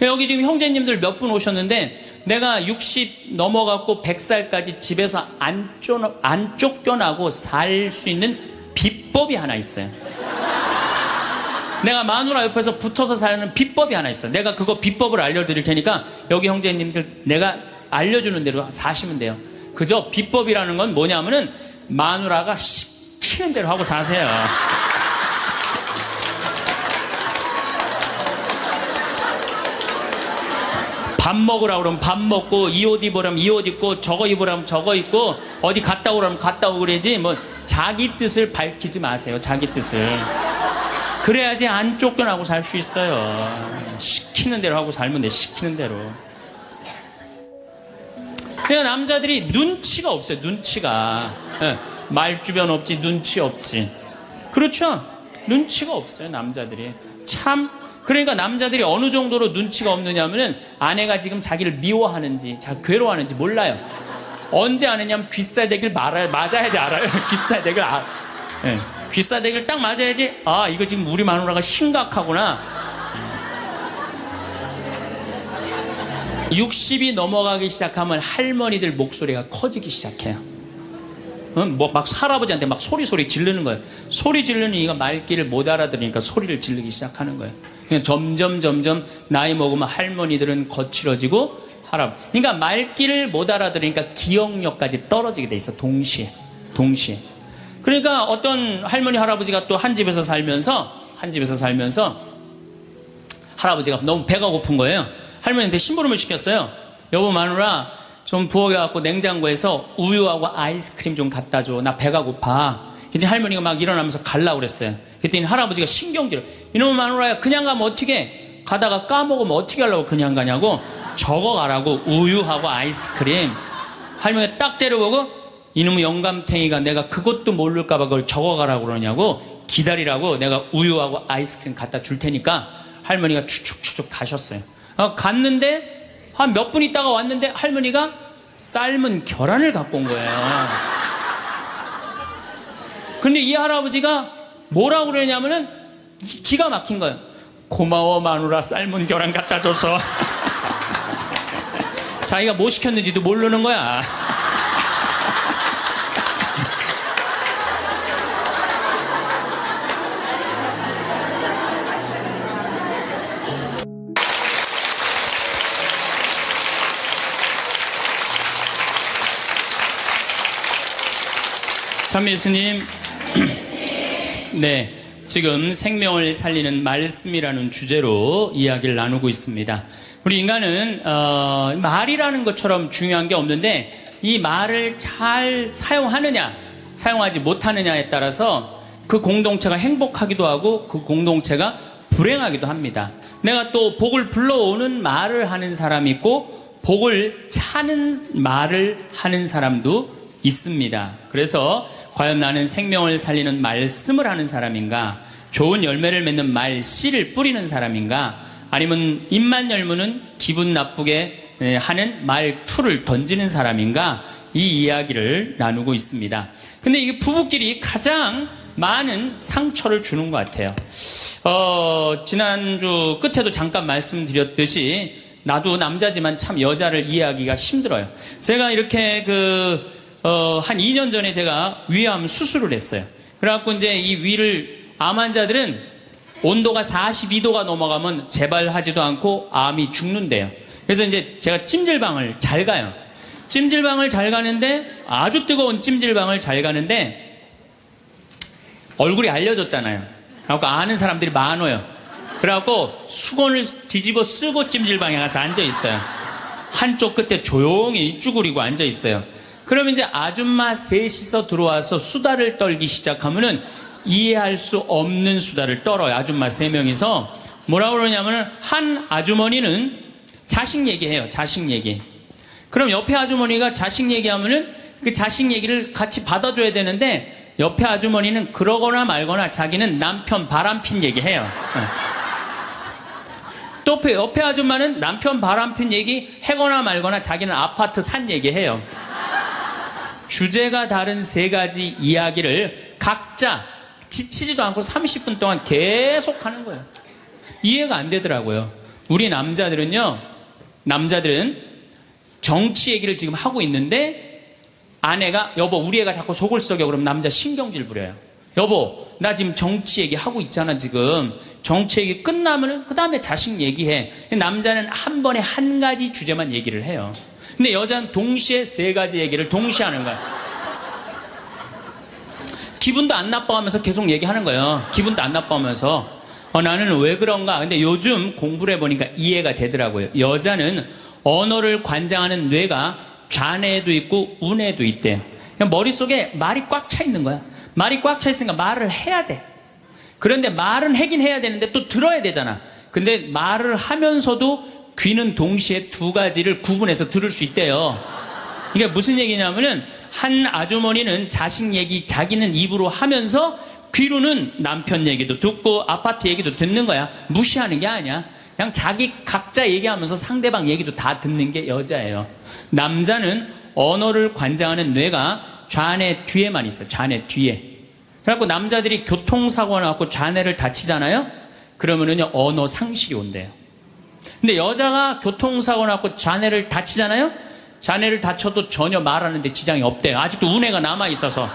여기 지금 형제님들 몇 분 오셨는데 내가 60 넘어갖고 100살까지 집에서 안 쫓겨나고 살 수 있는 비법이 하나 있어요. 내가 마누라 옆에서 붙어서 사는 비법이 하나 있어. 내가 그거 비법을 알려드릴 테니까 여기 형제님들 내가 알려주는 대로 사시면 돼요. 그저 비법이라는 건 뭐냐면은 마누라가 시키는 대로 하고 사세요. 밥 먹으라고 그러면 밥 먹고, 이 옷 입으라면 이 옷 입고, 저거 입으라면 저거 입고, 어디 갔다 오라면 갔다 오고 그러지, 뭐 자기 뜻을 밝히지 마세요. 자기 뜻을. 그래야지 안 쫓겨나고 살 수 있어요. 시키는 대로 하고 살면 돼. 시키는 대로. 그냥 남자들이 눈치가 없어요. 눈치가. 말주변 없지, 눈치 없지. 그렇죠? 눈치가 없어요. 남자들이. 참. 그러니까 남자들이 어느 정도로 눈치가 없느냐면은 아내가 지금 자기를 미워하는지, 괴로워하는지 몰라요. 언제 아느냐면 귀싸대기를 맞아야지 알아요. 귀싸대기를 귀싸대기를 딱 맞아야지, 아, 이거 지금 우리 마누라가 심각하구나. 60이 넘어가기 시작하면 할머니들 목소리가 커지기 시작해요. 뭐 막 할아버지한테 막 소리 지르는 거예요. 소리 지르는 이가 말귀를 못 알아들으니까 소리를 지르기 시작하는 거예요. 그냥 점점 나이 먹으면 할머니들은 거칠어지고 그러니까 말귀를 못 알아들으니까 기억력까지 떨어지게 돼 있어. 동시에. 그러니까 어떤 할머니 할아버지가 또 한 집에서 살면서 할아버지가 너무 배가 고픈 거예요. 할머니한테 심부름을 시켰어요. 여보 마누라 좀 부엌에 냉장고에서 우유하고 아이스크림 좀 갖다 줘. 나 배가 고파. 그랬더니 할머니가 막 일어나면서 가려고 그랬어요. 그랬더니 할아버지가 신경질을, 이놈의 마누라야, 그냥 가면 어떻게, 가다가 까먹으면 어떻게 하려고 그냥 가냐고. 적어가라고. 우유하고 아이스크림. 할머니가 딱 째려보고, 이놈의 영감탱이가 내가 그것도 모를까봐 그걸 적어가라고 그러냐고. 기다리라고. 내가 우유하고 아이스크림 갖다 줄 테니까. 할머니가 추측 가셨어요. 갔는데 한 몇 분 있다가 왔는데 할머니가 삶은 계란을 갖고 온 거예요. 근데 이 할아버지가 뭐라고 그러냐면은 기가 막힌 거예요. 고마워 마누라, 삶은 계란 갖다 줘서. 자기가 뭐 시켰는지도 모르는 거야. 참 예수님, 네, 지금 생명을 살리는 말씀이라는 주제로 이야기를 나누고 있습니다. 우리 인간은 말이라는 것처럼 중요한 게 없는데 이 말을 잘 사용하느냐, 사용하지 못하느냐에 따라서 그 공동체가 행복하기도 하고 그 공동체가 불행하기도 합니다. 내가 또 복을 불러오는 말을 하는 사람이 있고 복을 차는 말을 하는 사람도 있습니다. 그래서 과연 나는 생명을 살리는 말씀을 하는 사람인가, 좋은 열매를 맺는 말씨를 뿌리는 사람인가, 아니면 입만 열무는 기분 나쁘게 하는 말투를 던지는 사람인가, 이 이야기를 나누고 있습니다. 근데 이게 부부끼리 가장 많은 상처를 주는 것 같아요. 지난주 끝에도 잠깐 말씀드렸듯이 나도 남자지만 참 여자를 이해하기가 힘들어요. 제가 이렇게 한 2년 전에 제가 위암 수술을 했어요. 그래갖고 이제 이 위를, 암 환자들은 온도가 42도가 넘어가면 재발하지도 않고 암이 죽는데요. 그래서 이제 제가 찜질방을 잘 가요. 찜질방을 잘 가는데, 아주 뜨거운 찜질방을 잘 가는데, 얼굴이 알려졌잖아요. 그래갖고 아는 사람들이 많아요. 그래갖고 수건을 뒤집어 쓰고 찜질방에 가서 앉아있어요. 한쪽 끝에 조용히 쭈그리고 앉아있어요. 그러면 이제 아줌마 셋이서 들어와서 수다를 떨기 시작하면은 이해할 수 없는 수다를 떨어요. 아줌마 3명이서. 뭐라고 그러냐면은 한 아주머니는 자식 얘기해요. 자식 얘기. 그럼 옆에 아주머니가 자식 얘기하면은 그 자식 얘기를 같이 받아줘야 되는데 옆에 아주머니는 그러거나 말거나 자기는 남편 바람핀 얘기해요. 또 옆에 아줌마는 남편 바람핀 얘기 해거나 말거나 자기는 아파트 산 얘기해요. 주제가 다른 3가지 이야기를 각자 지치지도 않고 30분 동안 계속 하는 거예요. 이해가 안 되더라고요. 우리 남자들은 정치 얘기를 지금 하고 있는데 아내가 여보 우리 애가 자꾸 속을 썩여 그러면 남자 신경질 부려요. 여보 나 지금 정치 얘기 하고 있잖아 지금. 정치 얘기 끝나면은 그 다음에 자식 얘기해. 남자는 한 번에 한 가지 주제만 얘기를 해요. 근데 여자는 동시에 세 가지 얘기를 동시에 하는 거야. 기분도 안 나빠하면서 계속 얘기하는 거예요. 기분도 안 나빠하면서 나는 왜 그런가. 근데 요즘 공부를 해보니까 이해가 되더라고요. 여자는 언어를 관장하는 뇌가 좌뇌에도 있고 우뇌에도 있대요. 그냥 머릿속에 말이 꽉 차 있는 거야. 말이 꽉 차 있으니까 말을 해야 돼. 그런데 말은 하긴 해야 되는데 또 들어야 되잖아. 근데 말을 하면서도 귀는 동시에 두 가지를 구분해서 들을 수 있대요. 이게 무슨 얘기냐면은 한 아주머니는 자식 얘기 자기는 입으로 하면서 귀로는 남편 얘기도 듣고 아파트 얘기도 듣는 거야. 무시하는 게 아니야. 그냥 자기 각자 얘기하면서 상대방 얘기도 다 듣는 게 여자예요. 남자는 언어를 관장하는 뇌가 좌뇌 뒤에만 있어요. 좌뇌 뒤에. 그래갖고 남자들이 교통사고가 나갖고 좌뇌를 다치잖아요. 그러면은요 언어 상실이 온대요. 근데 여자가 교통사고 나갖고 좌뇌를 다치잖아요. 좌뇌를 다쳐도 전혀 말하는데 지장이 없대요. 아직도 우뇌가 남아있어서.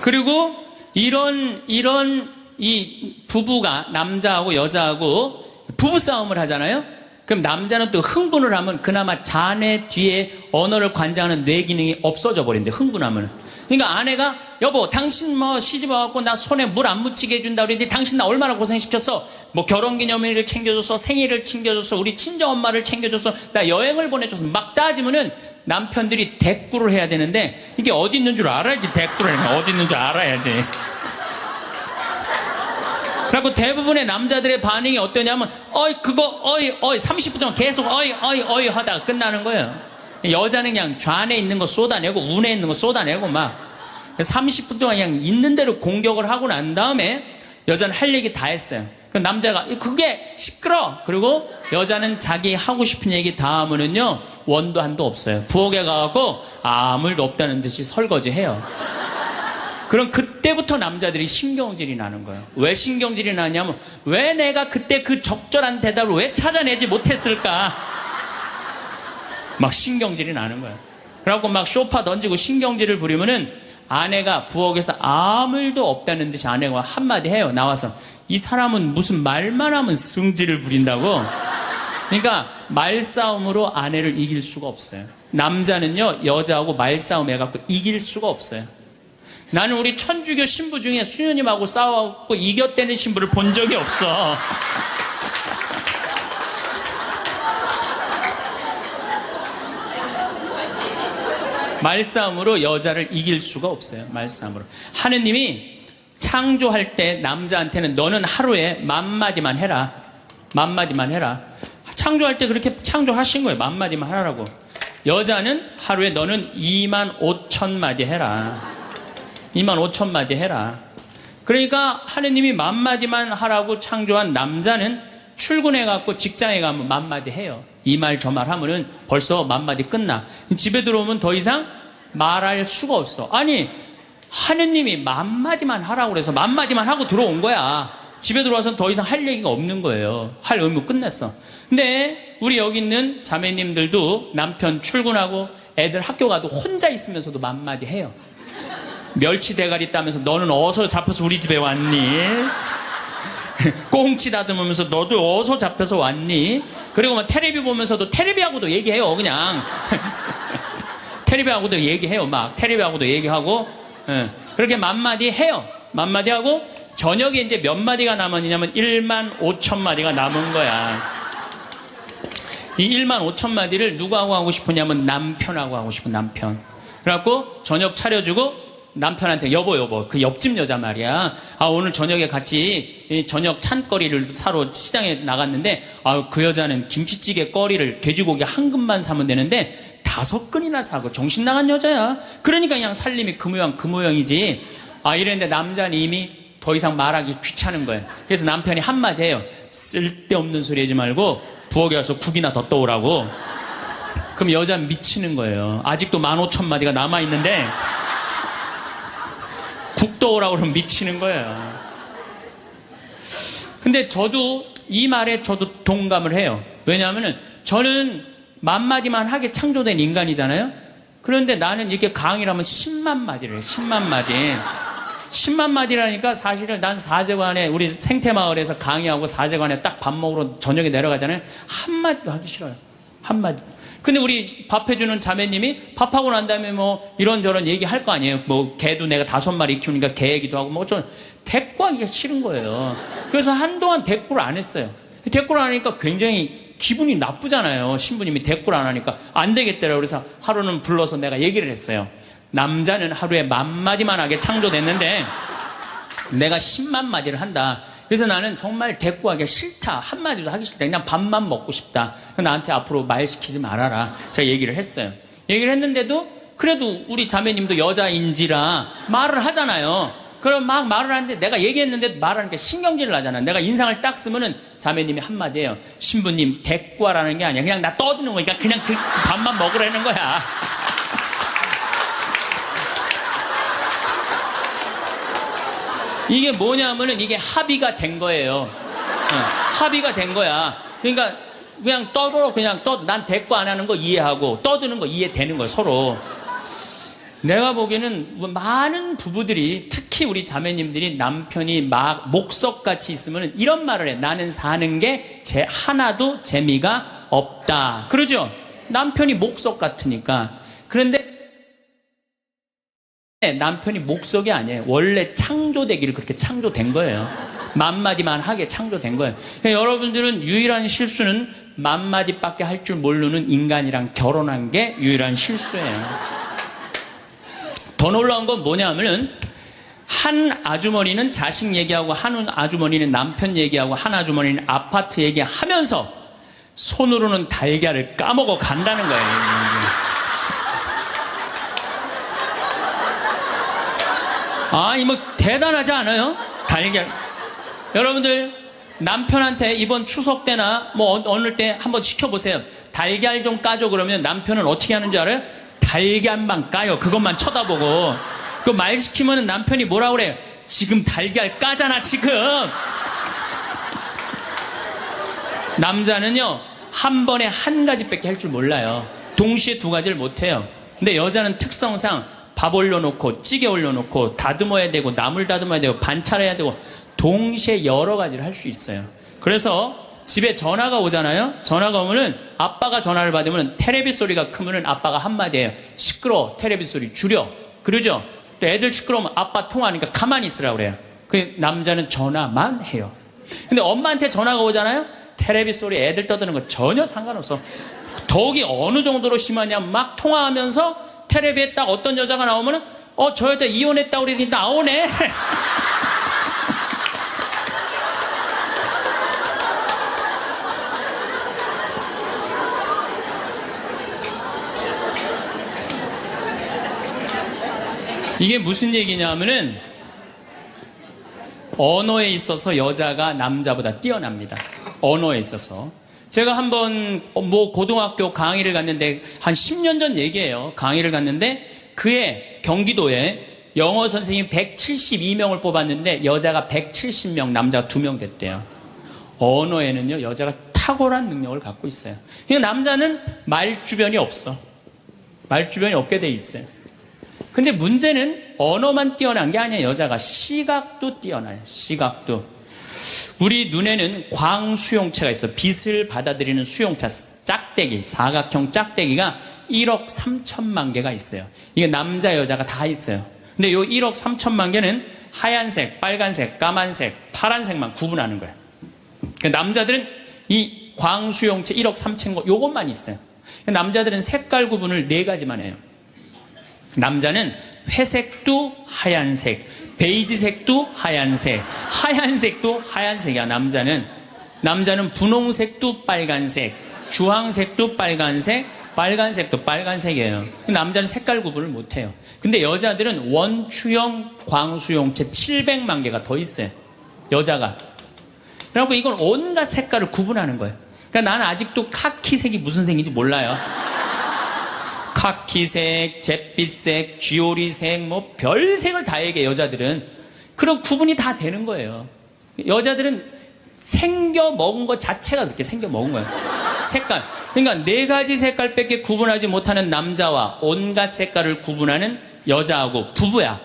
그리고 이런 이 부부가 남자하고 여자하고 부부싸움을 하잖아요. 그럼 남자는 또 흥분을 하면 그나마 좌뇌 뒤에 언어를 관장하는 뇌 기능이 없어져 버린대. 흥분하면. 그러니까 아내가 여보 당신 뭐 시집 와갖고 나 손에 물 안 묻히게 해준다 그랬는데 당신 나 얼마나 고생시켰어. 뭐 결혼기념일을 챙겨줬어. 생일을 챙겨줬어. 우리 친정엄마를 챙겨줬어. 나 여행을 보내줬어. 막 따지면은 남편들이 대꾸를 해야 되는데 이게 어디 있는 줄 알아야지. 대꾸를 해야 어디 있는 줄 알아야지. 그리고 대부분의 남자들의 반응이 어떠냐면 그거 30분 동안 계속 하다가 끝나는 거예요. 여자는 그냥 좌뇌에 있는 거 쏟아내고 우뇌에 있는 거 쏟아내고 막 30분 동안 그냥 있는 대로 공격을 하고 난 다음에 여자는 할 얘기 다 했어요. 그 남자가 그게 시끄러. 그리고 여자는 자기 하고 싶은 얘기 다 하면은요 원도 한도 없어요. 부엌에 가갖고 아무 일도 없다는 듯이 설거지해요. 그럼 그때부터 남자들이 신경질이 나는 거예요. 왜 신경질이 나냐면 왜 내가 그때 그 적절한 대답을 왜 찾아내지 못했을까. 막 신경질이 나는 거예요. 그래갖고 막 쇼파 던지고 신경질을 부리면은 아내가 부엌에서 아무 일도 없다는 듯이 아내가 한마디 해요. 나와서 이 사람은 무슨 말만 하면 승질을 부린다고. 그러니까 말싸움으로 아내를 이길 수가 없어요. 남자는요 여자하고 말싸움 해갖고 이길 수가 없어요. 나는 우리 천주교 신부 중에 수녀님하고 싸워갖고 이겼다는 신부를 본 적이 없어. 말싸움으로 여자를 이길 수가 없어요. 말싸움으로. 하느님이 창조할 때 남자한테는 너는 하루에 10,000마디만 해라. 10,000마디만 해라. 창조할 때 그렇게 창조하신 거예요. 10,000마디만 하라고. 여자는 하루에 너는 25,000마디 해라. 25,000마디 해라. 그러니까 하느님이 10,000마디만 하라고 창조한 남자는 출근해갖고 직장에 가면 10,000마디 해요. 이 말 저 말 하면은 벌써 10,000마디 끝나. 집에 들어오면 더 이상 말할 수가 없어. 아니 하느님이 10,000마디만 하라고 그래서 10,000마디만 하고 들어온 거야. 집에 들어와서는 더 이상 할 얘기가 없는 거예요. 할 의무 끝냈어. 근데 우리 여기 있는 자매님들도 남편 출근하고 애들 학교 가도 혼자 있으면서도 10,000마디 해요. 멸치 대가리 따면서 너는 어디서 잡혀서 우리 집에 왔니? 꽁치 다듬으면서 너도 어디서 잡혀서 왔니? 그리고 막 테레비 보면서도 테레비하고도 얘기해요. 그냥 테레비하고도 얘기해요. 막 테레비하고도 얘기하고 그렇게 10,000마디 해요. 10,000마디 하고 저녁에 이제 몇 마디가 남았냐면 15,000마디가 남은 거야. 이 15,000마디를 누구하고 하고 싶으냐면 남편하고 하고 싶은 남편. 그래갖고 저녁 차려주고 남편한테 여보 그 옆집 여자 말이야. 오늘 저녁에 같이 저녁 찬거리를 사러 시장에 나갔는데 그 여자는 김치찌개 거리를 돼지고기 한 근만 사면 되는데 5근이나 사고 정신 나간 여자야. 그러니까 그냥 살림이 그 모양이지. 이랬는데 남자는 이미 더 이상 말하기 귀찮은 거예요. 그래서 남편이 한마디 해요. 쓸데없는 소리 하지 말고 부엌에 가서 국이나 더 떠오라고. 그럼 여자는 미치는 거예요. 아직도 15,000마디가 남아있는데 국 떠오라고 그러면 미치는 거예요. 근데 저도 이 말에 저도 동감을 해요. 왜냐하면 저는 만마디만 하게 창조된 인간이잖아요. 그런데 나는 이렇게 강의를 하면 10만 마디를 해요. 10만 마디. 10만 마디라니까 사실은 난 사제관에 우리 생태마을에서 강의하고 사제관에 딱 밥 먹으러 저녁에 내려가잖아요. 한마디도 하기 싫어요. 한마디. 근데 우리 밥 해주는 자매님이 밥하고 난 다음에 뭐 이런저런 얘기할 거 아니에요. 뭐 개도 내가 5마리 키우니까 개 얘기도 하고 뭐 좀 대꾸하기가 싫은 거예요. 그래서 한동안 대꾸를 안 했어요. 대꾸를 안 하니까 굉장히 기분이 나쁘잖아요. 신부님이 대꾸를 안 하니까 안 되겠더라고요. 그래서 하루는 불러서 내가 얘기를 했어요. 남자는 하루에 10,000마디만 하게 창조됐는데 내가 10만 마디를 한다. 그래서 나는 정말 대꾸하기 싫다. 한마디도 하기 싫다. 그냥 밥만 먹고 싶다. 나한테 앞으로 말 시키지 말아라. 제가 얘기를 했어요. 얘기를 했는데도 그래도 우리 자매님도 여자인지라 말을 하잖아요. 그럼 막 말을 하는데 내가 얘기했는데 말하니까 신경질을 나잖아. 내가 인상을 딱 쓰면은 자매님이 한마디예요. 신부님 대꾸하라는 게 아니야. 그냥 나 떠드는 거니까 그냥 밥만 먹으라는 거야. 이게 뭐냐면은 이게 합의가 된 거예요. 합의가 된 거야. 그러니까 그냥 떠들어 그냥 난 대꾸 안 하는 거 이해하고 떠드는 거 이해되는 거예요. 서로. 내가 보기에는 많은 부부들이 특히 우리 자매님들이 남편이 막 목석같이 있으면 이런 말을 해. 나는 사는 게 하나도 재미가 없다. 그러죠? 남편이 목석 같으니까. 그런데 남편이 목석이 아니에요. 원래 창조되기를 그렇게 창조된 거예요. 10,000마디만 하게 창조된 거예요. 그러니까 여러분들은 유일한 실수는 10,000마디밖에 할 줄 모르는 인간이랑 결혼한 게 유일한 실수예요. 더 놀라운 건 뭐냐면은 한 아주머니는 자식 얘기하고 한 아주머니는 남편 얘기하고 한 아주머니는 아파트 얘기하면서 손으로는 달걀을 까먹어 간다는 거예요. 아니 뭐 대단하지 않아요? 달걀. 여러분들 남편한테 이번 추석 때나 뭐 어느 때 한번 시켜보세요. 달걀 좀 까줘 그러면 남편은 어떻게 하는 줄 알아요? 달걀만 까요. 그것만 쳐다보고. 그 말 시키면 남편이 뭐라 그래요? 지금 달걀 까잖아 지금. 남자는요 한 번에 한 가지밖에 할 줄 몰라요. 동시에 2가지를 못해요. 근데 여자는 특성상 밥 올려놓고 찌개 올려놓고 다듬어야 되고 나물 다듬어야 되고 반찬해야 되고 동시에 여러 가지를 할 수 있어요. 그래서 집에 전화가 오잖아요. 전화가 오면은 아빠가 전화를 받으면 테레비 소리가 크면은 아빠가 한마디 해요. 시끄러워. 테레비 소리 줄여. 그러죠? 또 애들 시끄러우면 아빠 통화하니까 가만히 있으라고 그래요. 그 남자는 전화만 해요. 근데 엄마한테 전화가 오잖아요. 테레비 소리 애들 떠드는 거 전혀 상관없어. 더욱이 어느 정도로 심하냐면 막 통화하면서 텔레비에 딱 어떤 여자가 나오면은 저 여자 이혼했다고 그러더니 나오네. 이게 무슨 얘기냐면은 언어에 있어서 여자가 남자보다 뛰어납니다. 언어에 있어서. 제가 한번 뭐 고등학교 강의를 갔는데 한 10년 전 얘기예요. 강의를 갔는데 그해 경기도에 영어 선생님 172명을 뽑았는데 여자가 170명, 남자가 2명 됐대요. 언어에는요 여자가 탁월한 능력을 갖고 있어요. 그러니까 남자는 말주변이 없어. 말주변이 없게 돼 있어요. 근데 문제는 언어만 뛰어난 게 아니에요. 여자가 시각도 뛰어나요. 시각도. 우리 눈에는 광수용체가 있어. 빛을 받아들이는 수용차, 짝대기, 사각형 짝대기가 1억 3천만 개가 있어요. 이게 남자 여자가 다 있어요. 근데 이 1억 3천만 개는 하얀색, 빨간색, 까만색, 파란색만 구분하는 거예요. 그러니까 남자들은 이 광수용체 1억 3천 거 요것만 있어요. 남자들은 색깔 구분을 4가지만 해요. 남자는 회색도 하얀색, 베이지색도 하얀색, 하얀색도 하얀색이야. 남자는 분홍색도 빨간색, 주황색도 빨간색, 빨간색도 빨간색이에요. 남자는 색깔 구분을 못해요. 근데 여자들은 원추형 광수용체 700만 개가 더 있어요. 여자가. 그래갖고 이건 온갖 색깔을 구분하는 거예요. 그러니까 나는 아직도 카키색이 무슨 색인지 몰라요. 카키색, 잿빛색, 쥐오리색, 뭐 별색을 다 얘기해. 여자들은 그런 구분이 다 되는 거예요. 여자들은 생겨 먹은 것 자체가 그렇게 생겨 먹은 거예요. 색깔. 그러니까 4가지 색깔밖에 구분하지 못하는 남자와 온갖 색깔을 구분하는 여자하고 부부야.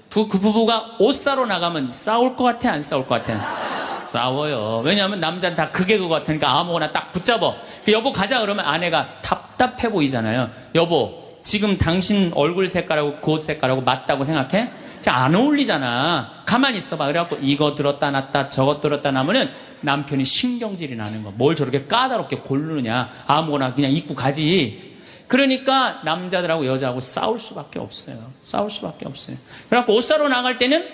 그 부부가 옷 사러 나가면 싸울 것 같아, 안 싸울 것 같아? 싸워요. 왜냐하면 남자는 다 그게 그거 같으니까 아무거나 딱 붙잡아. 여보 가자 그러면 아내가 답답해 보이잖아요. 여보, 지금 당신 얼굴 색깔하고 그 옷 색깔하고 맞다고 생각해? 안 어울리잖아. 가만히 있어봐. 그래갖고 이거 들었다 놨다 저것 들었다 놔면은 남편이 신경질이 나는 거. 뭘 저렇게 까다롭게 고르느냐. 아무거나 그냥 입고 가지. 그러니까 남자들하고 여자하고 싸울 수밖에 없어요. 싸울 수밖에 없어요. 그래갖고 옷 사러 나갈 때는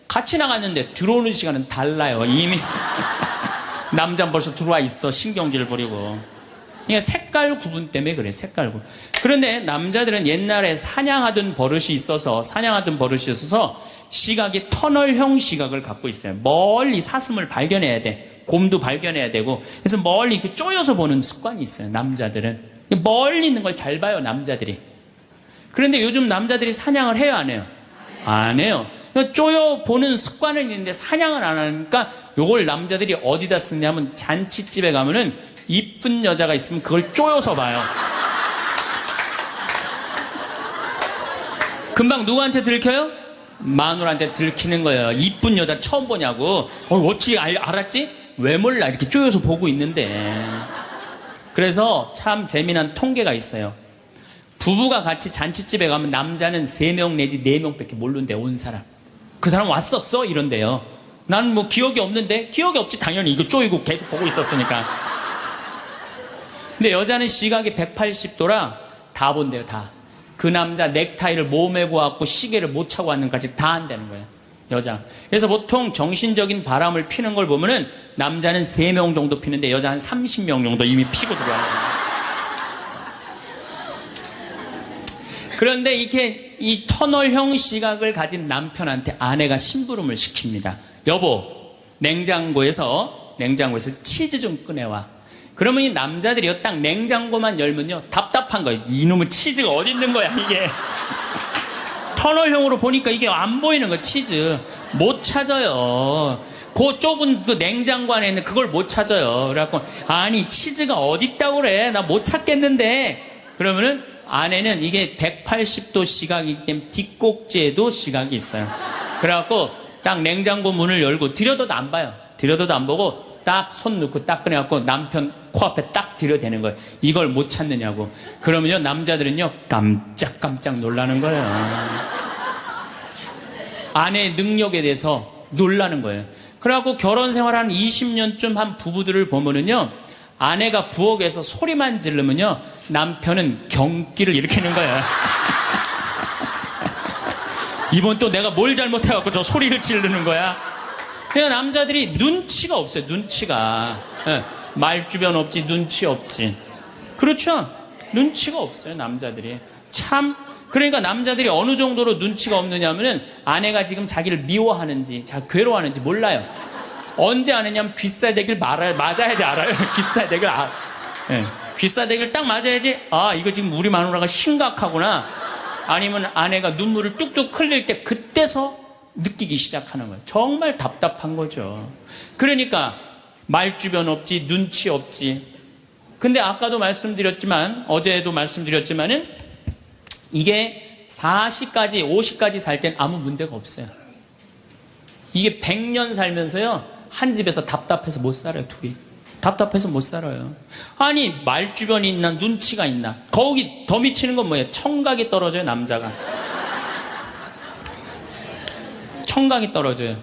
같이 나갔는데 들어오는 시간은 달라요. 이미 남자는 벌써 들어와 있어. 신경질 부리고. 그러니까 색깔 구분 때문에 그래. 색깔 구분. 그런데 남자들은 옛날에 사냥하던 버릇이 있어서 시각이 터널형 시각을 갖고 있어요. 멀리 사슴을 발견해야 돼. 곰도 발견해야 되고. 그래서 멀리 쪼여서 보는 습관이 있어요. 남자들은. 멀리 있는 걸 잘 봐요. 남자들이. 그런데 요즘 남자들이 사냥을 해요? 안 해요? 안 해요. 쪼여 보는 습관은 있는데 사냥을 안 하니까 요걸 남자들이 어디다 쓰냐면 잔치집에 가면은 이쁜 여자가 있으면 그걸 쪼여서 봐요. 금방 누구한테 들켜요? 마누라한테 들키는 거예요. 이쁜 여자 처음 보냐고. 어떻게 알았지? 왜 몰라? 이렇게 쪼여서 보고 있는데. 그래서 참 재미난 통계가 있어요. 부부가 같이 잔치집에 가면 남자는 3명 내지 4명밖에 모르는데 온 사람. 그 사람 왔었어? 이런데요. 나는 뭐 기억이 없는데? 기억이 없지. 당연히 이거 쪼이고 계속 보고 있었으니까. 근데 여자는 시각이 180도라 다 본대요. 다. 그 남자 넥타이를 몸에 고왔고 시계를 못 차고 왔는 까지 다 한다는 거예요. 여자. 그래서 보통 정신적인 바람을 피는 걸 보면은 남자는 3명 정도 피는데 여자는 30명 정도 이미 피고 들어와요. 그런데 이렇게 이 터널형 시각을 가진 남편한테 아내가 심부름을 시킵니다. 여보, 냉장고에서 치즈 좀 꺼내와. 그러면 이 남자들이요, 딱 냉장고만 열면요, 답답한 거예요. 이놈의 치즈가 어디 있는 거야, 이게. 터널형으로 보니까 이게 안 보이는 거, 치즈. 못 찾아요. 그 좁은 그 냉장고 안에 있는 그걸 못 찾아요. 그래갖고, 아니, 치즈가 어디 있다고 그래. 나 못 찾겠는데. 그러면은, 아내는 이게 180도 시각이기 때문에 뒷꼭지에도 시각이 있어요. 그래갖고, 딱 냉장고 문을 열고, 들여다도 안 봐요. 들여다도 안 보고, 딱 손 넣고 딱 꺼내갖고 남편 코앞에 딱 들여대는 거예요. 이걸 못 찾느냐고. 그러면요, 남자들은요, 깜짝깜짝 놀라는 거예요. 아내의 능력에 대해서 놀라는 거예요. 그래갖고 결혼 생활 한 20년쯤 한 부부들을 보면은요, 아내가 부엌에서 소리만 지르면요, 남편은 경기를 일으키는 거예요. 이번 또 내가 뭘 잘못해갖고 저 소리를 지르는 거야. 그냥 남자들이 눈치가 없어요. 눈치가. 예, 말주변 없지, 눈치 없지. 그렇죠? 눈치가 없어요. 남자들이. 참. 그러니까 남자들이 어느 정도로 눈치가 없느냐면은 아내가 지금 자기를 미워하는지, 괴로워하는지 몰라요. 언제 아느냐면 귀싸대기를 맞아야지 알아요. 귀싸대기를 예, 귀싸대기를 딱 맞아야지, 아, 이거 지금 우리 마누라가 심각하구나. 아니면 아내가 눈물을 뚝뚝 흘릴 때 그때서 느끼기 시작하는 거예요. 정말 답답한 거죠. 그러니까 말주변 없지, 눈치 없지. 근데 아까도 말씀드렸지만, 어제도 말씀드렸지만은 이게 40까지, 50까지 살 땐 아무 문제가 없어요. 이게 100년 살면서요, 한 집에서 답답해서 못 살아요, 둘이. 답답해서 못 살아요. 아니, 말주변이 있나, 눈치가 있나. 거기 더 미치는 건 뭐예요? 청각이 떨어져요, 남자가. 청각이 떨어져요.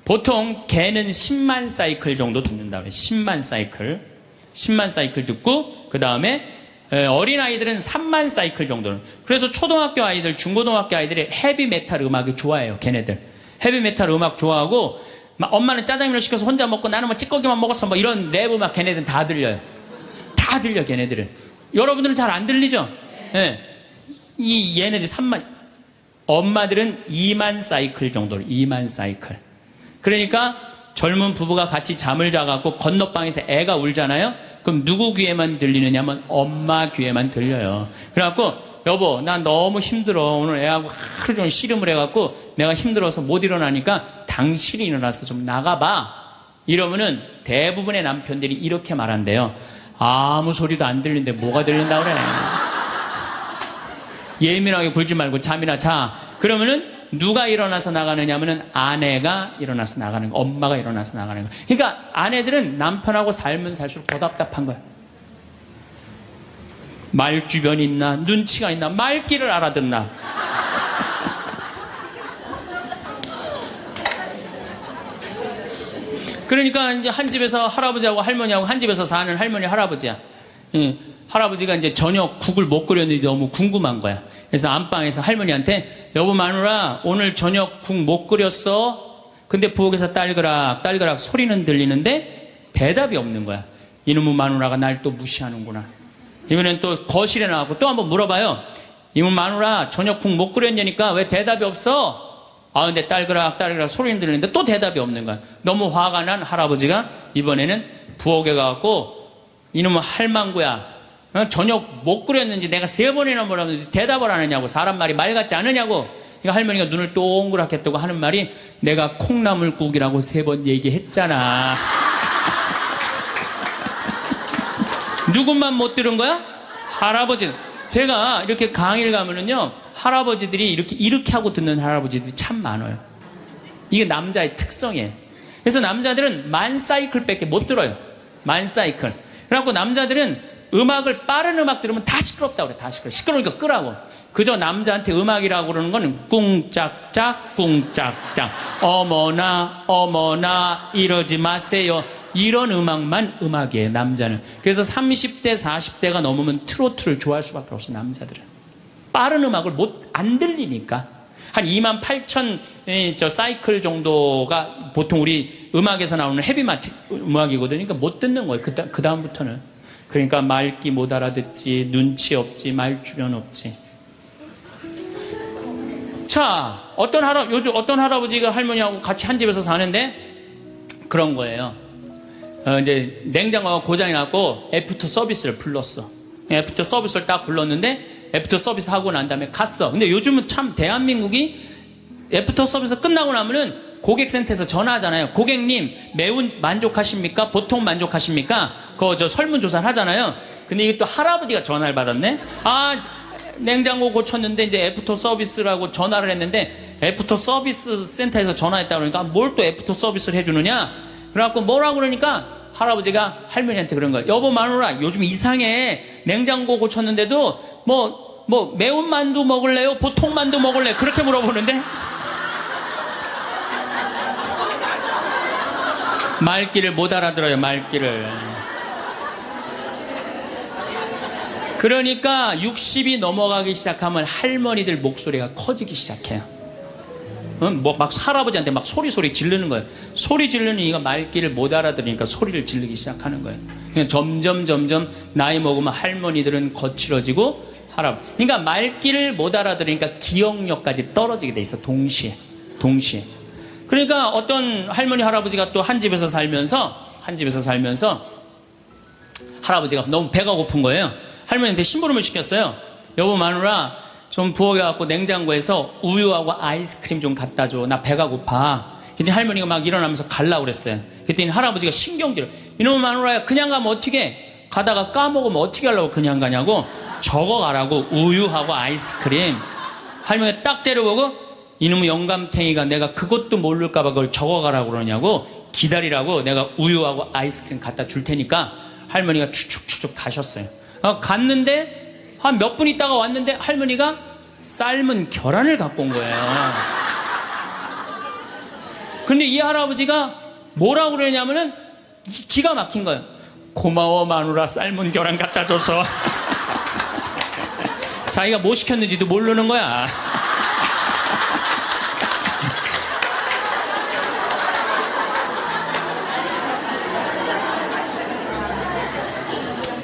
보통 개는 10만 사이클 정도 듣는다고 해요. 10만 사이클. 10만 사이클 듣고, 그 다음에 어린아이들은 3만 사이클 정도는. 그래서 초등학교 아이들, 중고등학교 아이들이 헤비메탈 음악이 좋아해요. 걔네들. 헤비메탈 음악 좋아하고, 엄마는 짜장면을 시켜서 혼자 먹고 나는 뭐 찌꺼기만 먹었어. 뭐 이런 랩 음악 걔네들은 다 들려요. 다 들려, 걔네들은. 여러분들은 잘 안 들리죠? 예. 얘네들 3만, 엄마들은 2만 사이클 정도로, 2만 사이클. 그러니까 젊은 부부가 같이 잠을 자갖고 건너방에서 애가 울잖아요? 그럼 누구 귀에만 들리느냐면 엄마 귀에만 들려요. 그래갖고, 여보, 난 너무 힘들어. 오늘 애하고 하루 종일 씨름을 해갖고 내가 힘들어서 못 일어나니까 당신이 일어나서 좀 나가봐. 이러면은 대부분의 남편들이 이렇게 말한대요. 아무 소리도 안 들리는데 뭐가 들린다 그래. 예민하게 굴지 말고 잠이나 자. 그러면은 누가 일어나서 나가느냐 하면은 아내가 일어나서 나가는 거, 엄마가 일어나서 나가는 거. 그러니까 아내들은 남편하고 살면 살수록 더 답답한 거야. 말 주변이 있나, 눈치가 있나, 말귀를 알아듣나. 그러니까 이제 한 집에서 할아버지하고 할머니하고 한 집에서 사는 할머니 할아버지야. 할아버지가 이제 저녁 국을 못 끓였는지 너무 궁금한 거야. 그래서 안방에서 할머니한테 여보 마누라 오늘 저녁 국 못 끓였어? 근데 부엌에서 딸그락 딸그락 소리는 들리는데 대답이 없는 거야. 이놈의 마누라가 날 또 무시하는구나. 이번엔 또 거실에 나가고 또 한번 물어봐요. 이놈의 마누라 저녁 국 못 끓였냐니까 왜 대답이 없어? 아 근데 딸그락 딸그락 소리는 들리는데 또 대답이 없는 거야. 너무 화가 난 할아버지가 이번에는 부엌에 가갖고 이놈의 할망구야 저녁 못 끓였는지 내가 3번이나 물었는데 대답을 안 하냐고. 사람 말이 말 같지 않으냐고. 그러니까 할머니가 눈을 동그랗게 뜨고 하는 말이 내가 콩나물국이라고 3번 얘기했잖아. 누군만 못 들은 거야? 할아버지. 제가 이렇게 강의를 가면은요 할아버지들이 이렇게 하고 듣는 할아버지들이 참 많아요. 이게 남자의 특성이에요. 그래서 남자들은 만 사이클밖에 못 들어요. 만 사이클. 그래갖고 남자들은 음악을 빠른 음악 들으면 다 시끄럽다고 그래. 다 시끄러우니까 끄라고. 그저 남자한테 음악이라고 그러는 건 꿍짝짝 꿍짝짝 어머나 어머나 이러지 마세요. 이런 음악만 음악이에요. 남자는. 그래서 30대 40대가 넘으면 트로트를 좋아할 수밖에 없어. 남자들은 빠른 음악을 안 들리니까. 한 28,000 사이클 정도가 보통 우리 음악에서 나오는 헤비마틱 음악이거든요. 그러니까 못 듣는 거예요. 그 다음부터는. 그러니까 말귀 못 알아듣지, 눈치 없지, 말 주변 없지. 자, 요즘 어떤 할아버지가 할머니하고 같이 한 집에서 사는데 그런 거예요. 이제 냉장고가 고장이 났고 애프터 서비스를 불렀어. 애프터 서비스를 딱 불렀는데 애프터 서비스 하고 난 다음에 갔어. 근데 요즘은 참 대한민국이 애프터 서비스 끝나고 나면은 고객센터에서 전화하잖아요. 고객님 매운 만족하십니까? 보통 만족하십니까? 저 설문조사를 하잖아요. 근데 이게 또 할아버지가 전화를 받았네. 아 냉장고 고쳤는데 이제 애프터 서비스라고 전화를 했는데 애프터 서비스 센터에서 전화했다 그러니까 뭘 또 애프터 서비스를 해주느냐. 그래갖고 뭐라고 그러니까 할아버지가 할머니한테 그런 거야. 여보 마누라 요즘 이상해. 냉장고 고쳤는데도 뭐 매운 만두 먹을래요? 보통 만두 먹을래요? 그렇게 물어보는데 말귀를 못 알아들어요. 말귀를. 그러니까 60이 넘어가기 시작하면 할머니들 목소리가 커지기 시작해요. 막 할아버지한테 막 소리 지르는 거예요. 소리 지르는 이유가 말귀를 못 알아들으니까 소리를 지르기 시작하는 거예요. 그러니까 점점 나이 먹으면 할머니들은 거칠어지고 그러니까 말귀를 못 알아들으니까 기억력까지 떨어지게 돼 있어. 동시에. 그러니까 어떤 할머니 할아버지가 또 한 집에서 살면서 할아버지가 너무 배가 고픈 거예요. 할머니한테 심부름을 시켰어요. 여보 마누라 좀 부엌에 갖고 냉장고에서 우유하고 아이스크림 좀 갖다 줘. 나 배가 고파. 그랬더니 할머니가 막 일어나면서 가려고 그랬어요. 그랬더니 할아버지가 신경질을. 이놈의 마누라야 그냥 가면 어떻게 가다가 까먹으면 어떻게 하려고 그냥 가냐고. 적어가라고. 우유하고 아이스크림. 할머니가 딱 째려보고 이놈의 영감탱이가 내가 그것도 모를까봐 그걸 적어가라고 그러냐고. 기다리라고 내가 우유하고 아이스크림 갖다 줄 테니까. 할머니가 추측 가셨어요. 갔는데 한 몇 분 있다가 왔는데 할머니가 삶은 계란을 갖고 온 거예요. 근데 이 할아버지가 뭐라고 그러냐면은 기가 막힌 거예요. 고마워 마누라 삶은 계란 갖다 줘서. 자기가 뭐 시켰는지도 모르는 거야.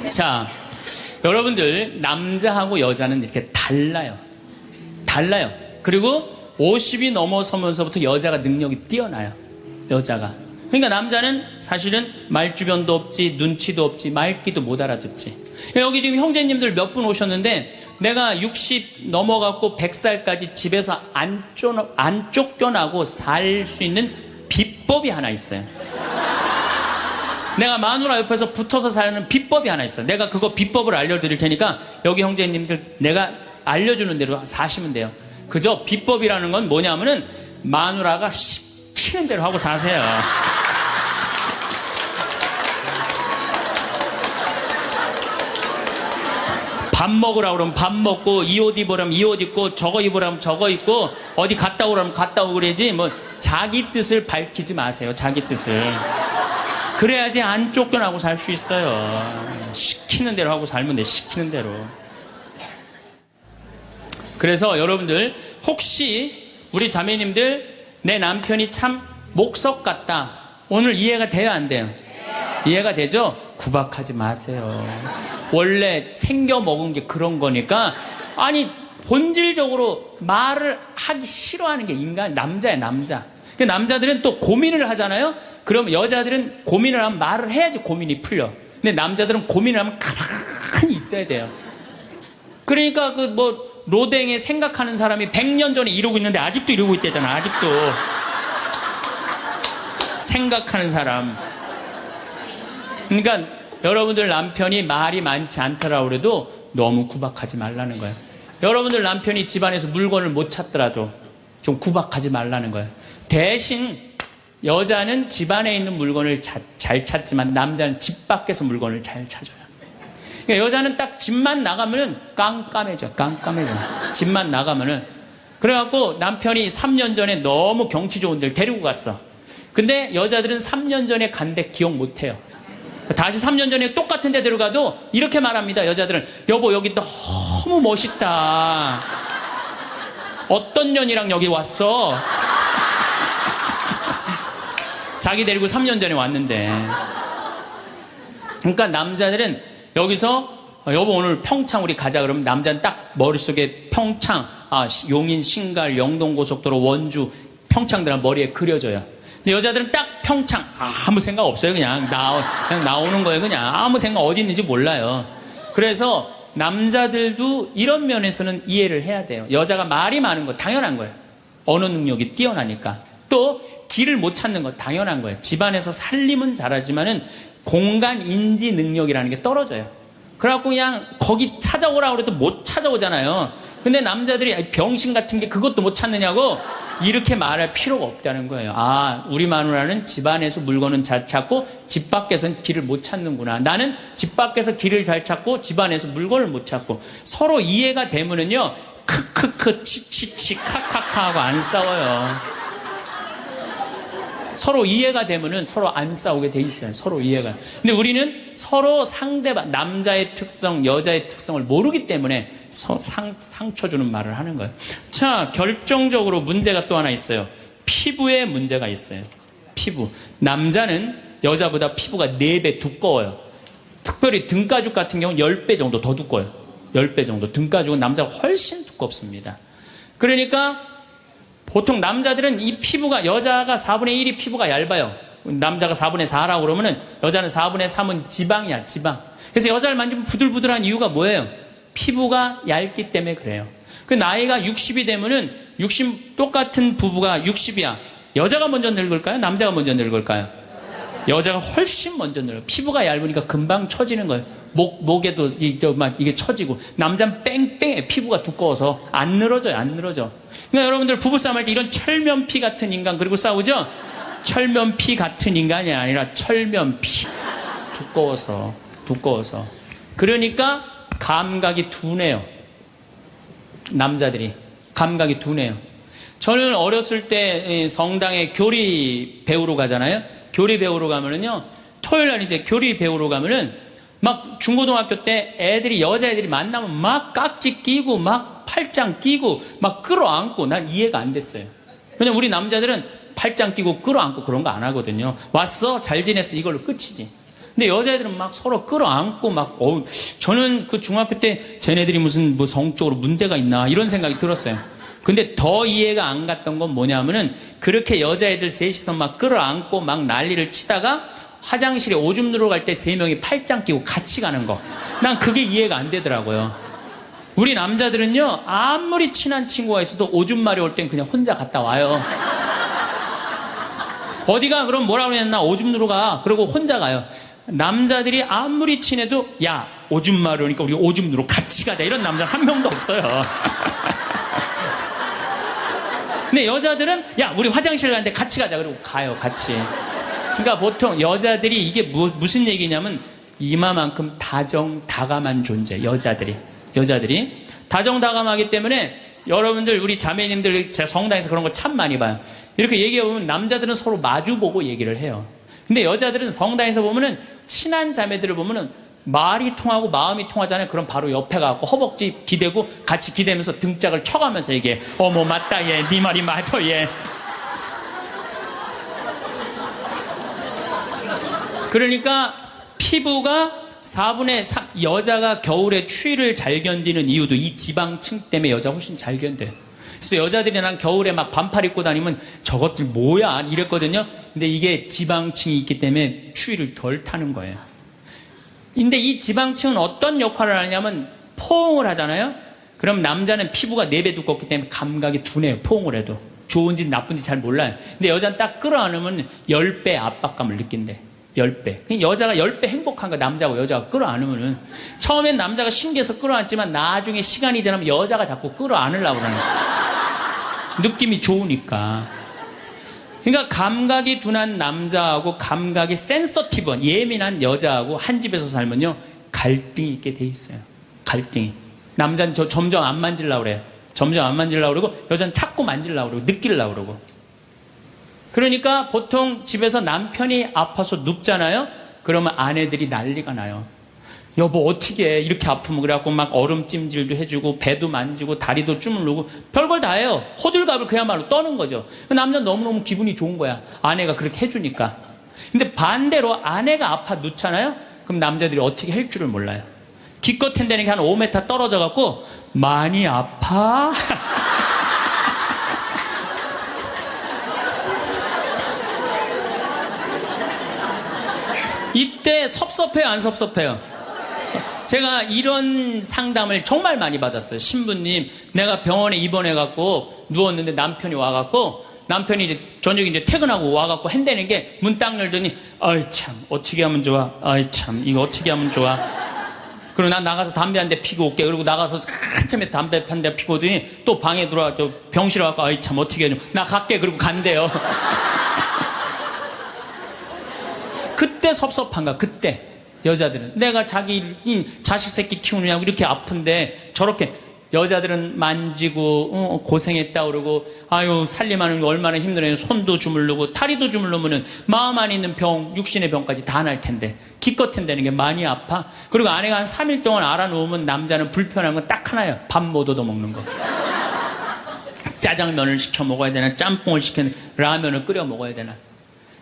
자, 여러분들 남자하고 여자는 이렇게 달라요. 그리고 50이 넘어서면서부터 여자가 능력이 뛰어나요. 여자가. 그러니까 남자는 사실은 말주변도 없지, 눈치도 없지, 말귀도 못 알아듣지. 여기 지금 형제님들 몇 분 오셨는데 내가 60 넘어갖고 100살까지 집에서 안 쫓겨나고 살 수 있는 비법이 하나 있어요. 내가 마누라 옆에서 붙어서 사는 비법이 하나 있어. 내가 그거 비법을 알려드릴 테니까 여기 형제님들 내가 알려주는 대로 사시면 돼요. 그저 비법이라는 건 뭐냐면은 마누라가 시키는 대로 하고 사세요. 밥 먹으라고 그러면 밥 먹고, 이 옷 입으라면 이 옷 입고, 저거 입으라면 저거 입고, 어디 갔다 오라면 갔다 오고 그래야지 뭐 자기 뜻을 밝히지 마세요. 자기 뜻을. 그래야지 안 쫓겨나고 살 수 있어요. 시키는 대로 하고 살면 돼. 시키는 대로. 그래서 여러분들 혹시 우리 자매님들 내 남편이 참 목석 같다. 오늘 이해가 돼요? 안 돼요? 이해가 되죠? 구박하지 마세요. 원래 생겨 먹은 게 그런 거니까. 아니 본질적으로 말을 하기 싫어하는 게 인간, 남자야 남자. 남자들은 또 고민을 하잖아요. 그럼 여자들은 고민을 하면 말을 해야지 고민이 풀려. 근데 남자들은 고민을 하면 가만히 있어야 돼요. 그러니까 그 뭐 로댕에 생각하는 사람이 100년 전에 이러고 있는데 아직도 이러고 있대잖아. 아직도 생각하는 사람. 그러니까 여러분들 남편이 말이 많지 않더라고 그래도 너무 구박하지 말라는 거예요. 여러분들 남편이 집안에서 물건을 못 찾더라도 좀 구박하지 말라는 거예요. 대신 여자는 집안에 있는 물건을 잘 찾지만 남자는 집 밖에서 물건을 잘 찾아요. 그러니까 여자는 딱 집만 나가면 깜깜해져. 집만 나가면은. 그래갖고 남편이 3년 전에 너무 경치 좋은 데를 데리고 갔어. 근데 여자들은 3년 전에 간 데 기억 못 해요. 다시 3년 전에 똑같은 데 데려가도 이렇게 말합니다. 여자들은 여보 여기 너무 멋있다. 어떤 년이랑 여기 왔어? 자기 데리고 3년 전에 왔는데. 그러니까 남자들은 여기서 여보 오늘 평창 우리 가자 그러면 남자는 딱 머릿속에 평창, 용인, 신갈, 영동고속도로, 원주, 평창들은 머리에 그려져요. 근데 여자들은 딱 평창, 아무 생각 없어요. 그냥 나오는 거예요. 그냥 아무 생각 어디 있는지 몰라요. 그래서 남자들도 이런 면에서는 이해를 해야 돼요. 여자가 말이 많은 거 당연한 거예요. 언어 능력이 뛰어나니까. 또 길을 못 찾는 거 당연한 거예요. 집안에서 살림은 잘하지만은 공간 인지 능력이라는 게 떨어져요. 그래갖고 그냥 거기 찾아오라고 그래도 못 찾아오잖아요. 근데 남자들이 병신 같은 게 그것도 못 찾느냐고 이렇게 말할 필요가 없다는 거예요. 우리 마누라는 집안에서 물건은 잘 찾고 집 밖에서는 길을 못 찾는구나. 나는 집 밖에서 길을 잘 찾고 집안에서 물건을 못 찾고. 서로 이해가 되면은요 크크크 치치치 카카카 하고 안 싸워요. 서로 이해가 되면은 서로 안 싸우게 돼 있어요. 서로 이해가. 근데 우리는 서로 상대방, 남자의 특성, 여자의 특성을 모르기 때문에 상처 주는 말을 하는 거예요. 자, 결정적으로 문제가 또 하나 있어요. 피부에 문제가 있어요. 피부. 남자는 여자보다 피부가 4배 두꺼워요. 특별히 등가죽 같은 경우는 10배 정도 더 두꺼워요. 10배 정도. 등가죽은 남자가 훨씬 두껍습니다. 그러니까 보통 남자들은 이 피부가, 여자가 4분의 1이 피부가 얇아요. 남자가 4분의 4라고 그러면은 여자는 4분의 3은 지방이야, 지방. 그래서 여자를 만지면 부들부들한 이유가 뭐예요? 피부가 얇기 때문에 그래요. 그 나이가 60이 되면은 똑같은 부부가 60이야. 여자가 먼저 늙을까요? 남자가 먼저 늙을까요? 여자가 훨씬 먼저 늙어요. 피부가 얇으니까 금방 처지는 거예요. 목에도 이게 처지고. 남자는 뺑뺑해. 피부가 두꺼워서 안 늘어져요. 안 늘어져. 그러니까 여러분들 부부싸움 할 때 이런 철면피 같은 인간 그리고 싸우죠? 철면피 같은 인간이 아니라 철면피. 두꺼워서. 그러니까 감각이 둔해요. 남자들이. 감각이 둔해요. 저는 어렸을 때 성당에 교리 배우러 가잖아요. 교리 배우러 가면은요, 토요일 날 이제 교리 배우러 가면은 막 중고등학교 때 애들이, 여자애들이 만나면 막 깍지 끼고 막 팔짱 끼고 막 끌어안고. 난 이해가 안 됐어요. 왜냐면 우리 남자들은 팔짱 끼고 끌어안고 그런 거 안 하거든요. 왔어? 잘 지냈어? 이걸로 끝이지. 근데 여자애들은 막 서로 끌어안고 막, 저는 그 중학교 때 쟤네들이 무슨 뭐 성적으로 문제가 있나 이런 생각이 들었어요. 근데 더 이해가 안 갔던 건 뭐냐면은 그렇게 여자애들 셋이서 막 끌어안고 막 난리를 치다가 화장실에 오줌 누러 갈 때 3명이 팔짱 끼고 같이 가는 거. 난 그게 이해가 안 되더라고요. 우리 남자들은요, 아무리 친한 친구가 있어도 오줌 마려 올 땐 그냥 혼자 갔다 와요. 어디가 그럼 뭐라 그랬나? 오줌 누러 가. 그리고 혼자 가요. 남자들이 아무리 친해도 야 오줌 마려우니까 우리 오줌 누러 같이 가자 이런 남자 한 명도 없어요. 근데 여자들은 야 우리 화장실 가는데 같이 가자 그리고 가요 같이. 그러니까 보통 여자들이 이게 무슨 얘기냐면 이마만큼 다정다감한 존재. 여자들이 다정다감하기 때문에 여러분들 우리 자매님들 제가 성당에서 그런 거 참 많이 봐요. 이렇게 얘기해보면 남자들은 서로 마주보고 얘기를 해요. 근데 여자들은 성당에서 보면은 친한 자매들을 보면은 말이 통하고 마음이 통하잖아요. 그럼 바로 옆에 가고 허벅지 기대고 같이 기대면서 등짝을 쳐가면서 얘기해. 어머 맞다 얘 네 말이 맞아 얘. 그러니까 피부가 4분의 3 여자가 겨울에 추위를 잘 견디는 이유도 이 지방층 때문에 여자가 훨씬 잘 견뎌요. 그래서 여자들이 난 겨울에 막 반팔 입고 다니면 저것들 뭐야 이랬거든요. 근데 이게 지방층이 있기 때문에 추위를 덜 타는 거예요. 근데 이 지방층은 어떤 역할을 하냐면 포옹을 하잖아요. 그럼 남자는 피부가 4배 두껍기 때문에 감각이 둔해요. 포옹을 해도 좋은지 나쁜지 잘 몰라요. 근데 여자는 딱 끌어안으면 10배 압박감을 느낀대. 10배. 여자가 10배 행복한 거 남자고 여자가 끌어안으면은 처음엔 남자가 신기해서 끌어안지만 나중에 시간이 지나면 여자가 자꾸 끌어안으려고 그러는 느낌이 좋으니까. 그러니까 감각이 둔한 남자하고 감각이 센서티브한 예민한 여자하고 한 집에서 살면요 갈등이 있게 돼 있어요. 갈등이. 남자는 점점 안 만지려고 그래요. 점점 안 만지려고 그러고 여자는 자꾸 만지려고 그러고 느끼려고 그러고. 그러니까 보통 집에서 남편이 아파서 눕잖아요. 그러면 아내들이 난리가 나요. 여보 어떻게 해 이렇게 아프면. 그래갖고 막 얼음 찜질도 해주고 배도 만지고 다리도 주물르고 별걸 다 해요. 호들갑을 그야말로 떠는 거죠. 남자는 너무너무 기분이 좋은 거야. 아내가 그렇게 해주니까. 근데 반대로 아내가 아파 눕잖아요. 그럼 남자들이 어떻게 할 줄을 몰라요. 기껏 한다는 게 한 5m 떨어져 갖고 많이 아파? 이때 섭섭해요 안 섭섭해요? 제가 이런 상담을 정말 많이 받았어요. 신부님 내가 병원에 입원해갖고 누웠는데 남편이 와갖고 남편이 이제 저녁에 이제 퇴근하고 와갖고 한다는 게 문 딱 열더니 아이 참 어떻게 하면 좋아. 아이 참 이거 어떻게 하면 좋아. 그리고 난 나가서 담배 한 대 피고 올게. 그리고 나가서 한참에 담배 한 대 피고 오더니 또 방에 들어와 저 병실에 와갖고 아이 참 어떻게 해야 나 갈게. 그리고 간대요. 그때 섭섭한가. 그때 여자들은 내가 자기 자식 새끼 키우느냐고 이렇게 아픈데 저렇게 여자들은 만지고 고생했다 그러고 아유 살림하는 게 얼마나 힘들어요. 손도 주물르고 다리도 주물르면은 마음 안에 있는 병 육신의 병까지 다 날 텐데 기껏 한다는 게 많이 아파. 그리고 아내가 한 3일 동안 알아놓으면 남자는 불편한 건 딱 하나예요. 밥 못 얻어 먹는 거. 짜장면을 시켜 먹어야 되나 짬뽕을 시켜 라면을 끓여 먹어야 되나.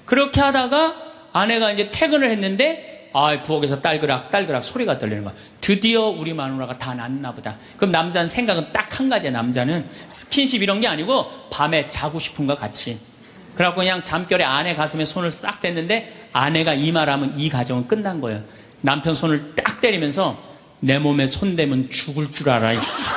그렇게 하다가 아내가 이제 퇴근을 했는데 부엌에서 딸그락 소리가 들리는 거야. 드디어 우리 마누라가 다 낫나 보다. 그럼 남자는 생각은 딱 한 가지야. 남자는 스킨십 이런 게 아니고 밤에 자고 싶은 거 같이. 그래갖고 그냥 잠결에 아내 가슴에 손을 싹 댔는데 아내가 이 말하면 이 가정은 끝난 거예요. 남편 손을 딱 때리면서 내 몸에 손 대면 죽을 줄 알아. 이씨.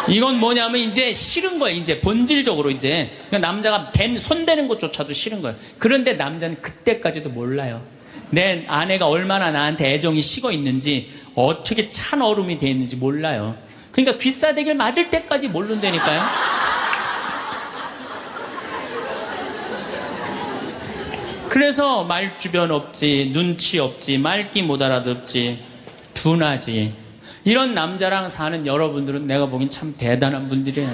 이건 뭐냐면 이제 싫은 거예요. 이제 본질적으로 이제 그러니까 남자가 손대는 것조차도 싫은 거예요. 그런데 남자는 그때까지도 몰라요. 내 아내가 얼마나 나한테 애정이 식어 있는지 어떻게 찬 얼음이 돼 있는지 몰라요. 그러니까 귀싸대기를 맞을 때까지 모른다니까요. 그래서 말주변 없지, 눈치 없지, 말귀 못 알아듣지, 둔하지. 이런 남자랑 사는 여러분들은 내가 보기엔 참 대단한 분들이에요.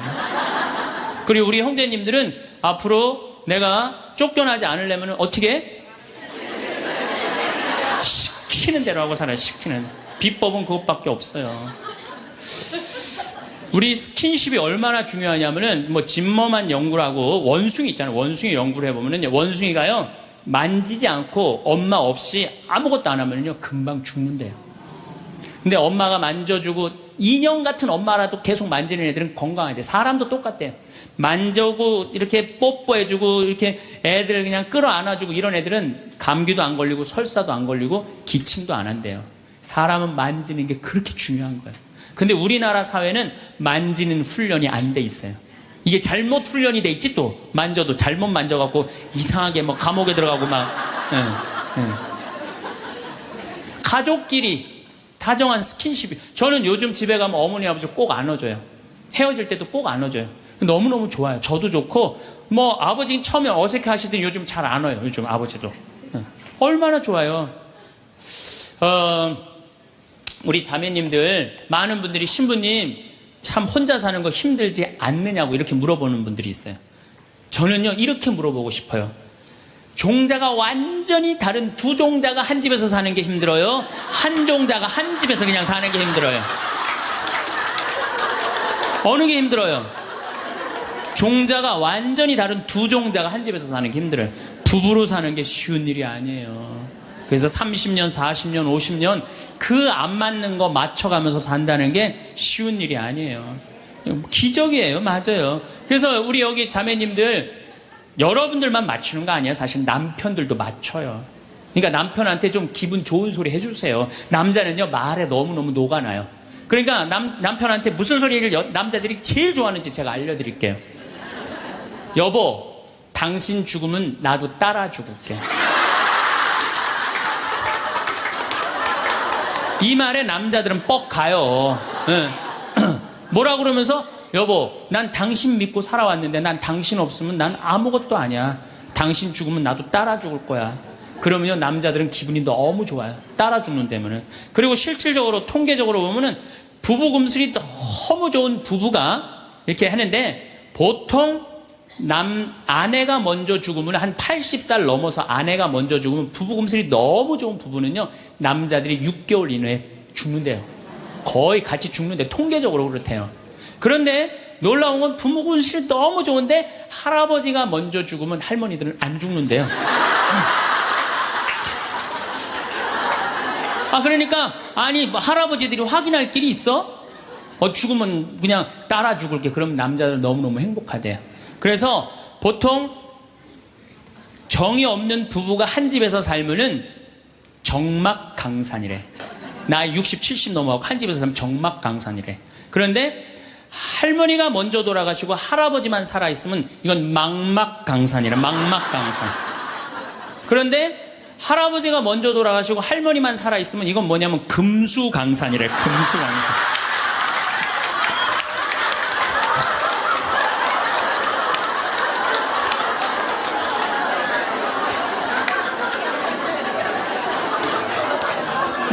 그리고 우리 형제님들은 앞으로 내가 쫓겨나지 않으려면 어떻게? 시키는 대로 하고 살아요. 시키는. 비법은 그것밖에 없어요. 우리 스킨십이 얼마나 중요하냐면은 뭐 진머만 연구를 하고 원숭이 있잖아요. 원숭이 연구를 해보면은 원숭이가요 만지지 않고 엄마 없이 아무것도 안 하면요 금방 죽는데요. 근데 엄마가 만져주고 인형 같은 엄마라도 계속 만지는 애들은 건강하대. 사람도 똑같대요. 만져고 이렇게 뽀뽀해주고 이렇게 애들을 그냥 끌어안아주고 이런 애들은 감기도 안 걸리고 설사도 안 걸리고 기침도 안 한대요. 사람은 만지는 게 그렇게 중요한 거예요. 근데 우리나라 사회는 만지는 훈련이 안 돼 있어요. 이게 잘못 훈련이 돼 있지, 또 만져도 잘못 만져갖고 이상하게 뭐 감옥에 들어가고 막. 가족끼리 다정한 스킨십이. 저는 요즘 집에 가면 어머니 아버지 꼭 안아줘요. 헤어질 때도 꼭 안아줘요. 너무너무 좋아요. 저도 좋고, 뭐 아버지 처음에 어색해 하시더니 요즘 잘 안아요. 요즘 아버지도. 얼마나 좋아요. 우리 자매님들 많은 분들이 신부님 참 혼자 사는 거 힘들지 않느냐고 이렇게 물어보는 분들이 있어요. 저는요 이렇게 물어보고 싶어요. 종자가 완전히 다른 두 종자가 한 집에서 사는 게 힘들어요? 한 종자가 한 집에서 그냥 사는 게 힘들어요? 어느 게 힘들어요? 종자가 완전히 다른 두 종자가 한 집에서 사는 게 힘들어요. 부부로 사는 게 쉬운 일이 아니에요. 그래서 30년, 40년, 50년 그 안 맞는 거 맞춰가면서 산다는 게 쉬운 일이 아니에요. 기적이에요. 맞아요. 그래서 우리 여기 자매님들 여러분들만 맞추는 거 아니에요. 사실 남편들도 맞춰요. 그러니까 남편한테 좀 기분 좋은 소리 해주세요. 남자는요 말에 너무너무 녹아나요. 그러니까 남편한테 무슨 소리를 남자들이 제일 좋아하는지 제가 알려드릴게요. 여보, 당신 죽으면 나도 따라 죽을게. 이 말에 남자들은 뻑 가요. 뭐라 그러면서, 여보, 난 당신 믿고 살아왔는데 난 당신 없으면 난 아무것도 아니야. 당신 죽으면 나도 따라 죽을 거야. 그러면요 남자들은 기분이 너무 좋아요. 따라 죽는다면은. 그리고 실질적으로 통계적으로 보면은 부부 금슬이 너무 좋은 부부가 이렇게 하는데, 보통 아내가 먼저 죽으면 한 80살 넘어서 아내가 먼저 죽으면 부부 금슬이 너무 좋은 부부는요 남자들이 6개월 이내에 죽는데요. 거의 같이 죽는데 통계적으로 그렇대요. 그런데 놀라운 건 부부 금슬이 너무 좋은데 할아버지가 먼저 죽으면 할머니들은 안 죽는데요. 그러니까 아니 뭐 할아버지들이 확인할 길이 있어? 죽으면 그냥 따라 죽을게. 그럼 남자들은 너무너무 행복하대요. 그래서 보통 정이 없는 부부가 한 집에서 살면은 정막강산이래. 나이 60, 70 넘어가고 한 집에서 살면 정막강산이래. 그런데 할머니가 먼저 돌아가시고 할아버지만 살아있으면 이건 망막강산이래. 망막강산. 그런데 할아버지가 먼저 돌아가시고 할머니만 살아있으면 이건 뭐냐면 금수강산이래. 금수강산.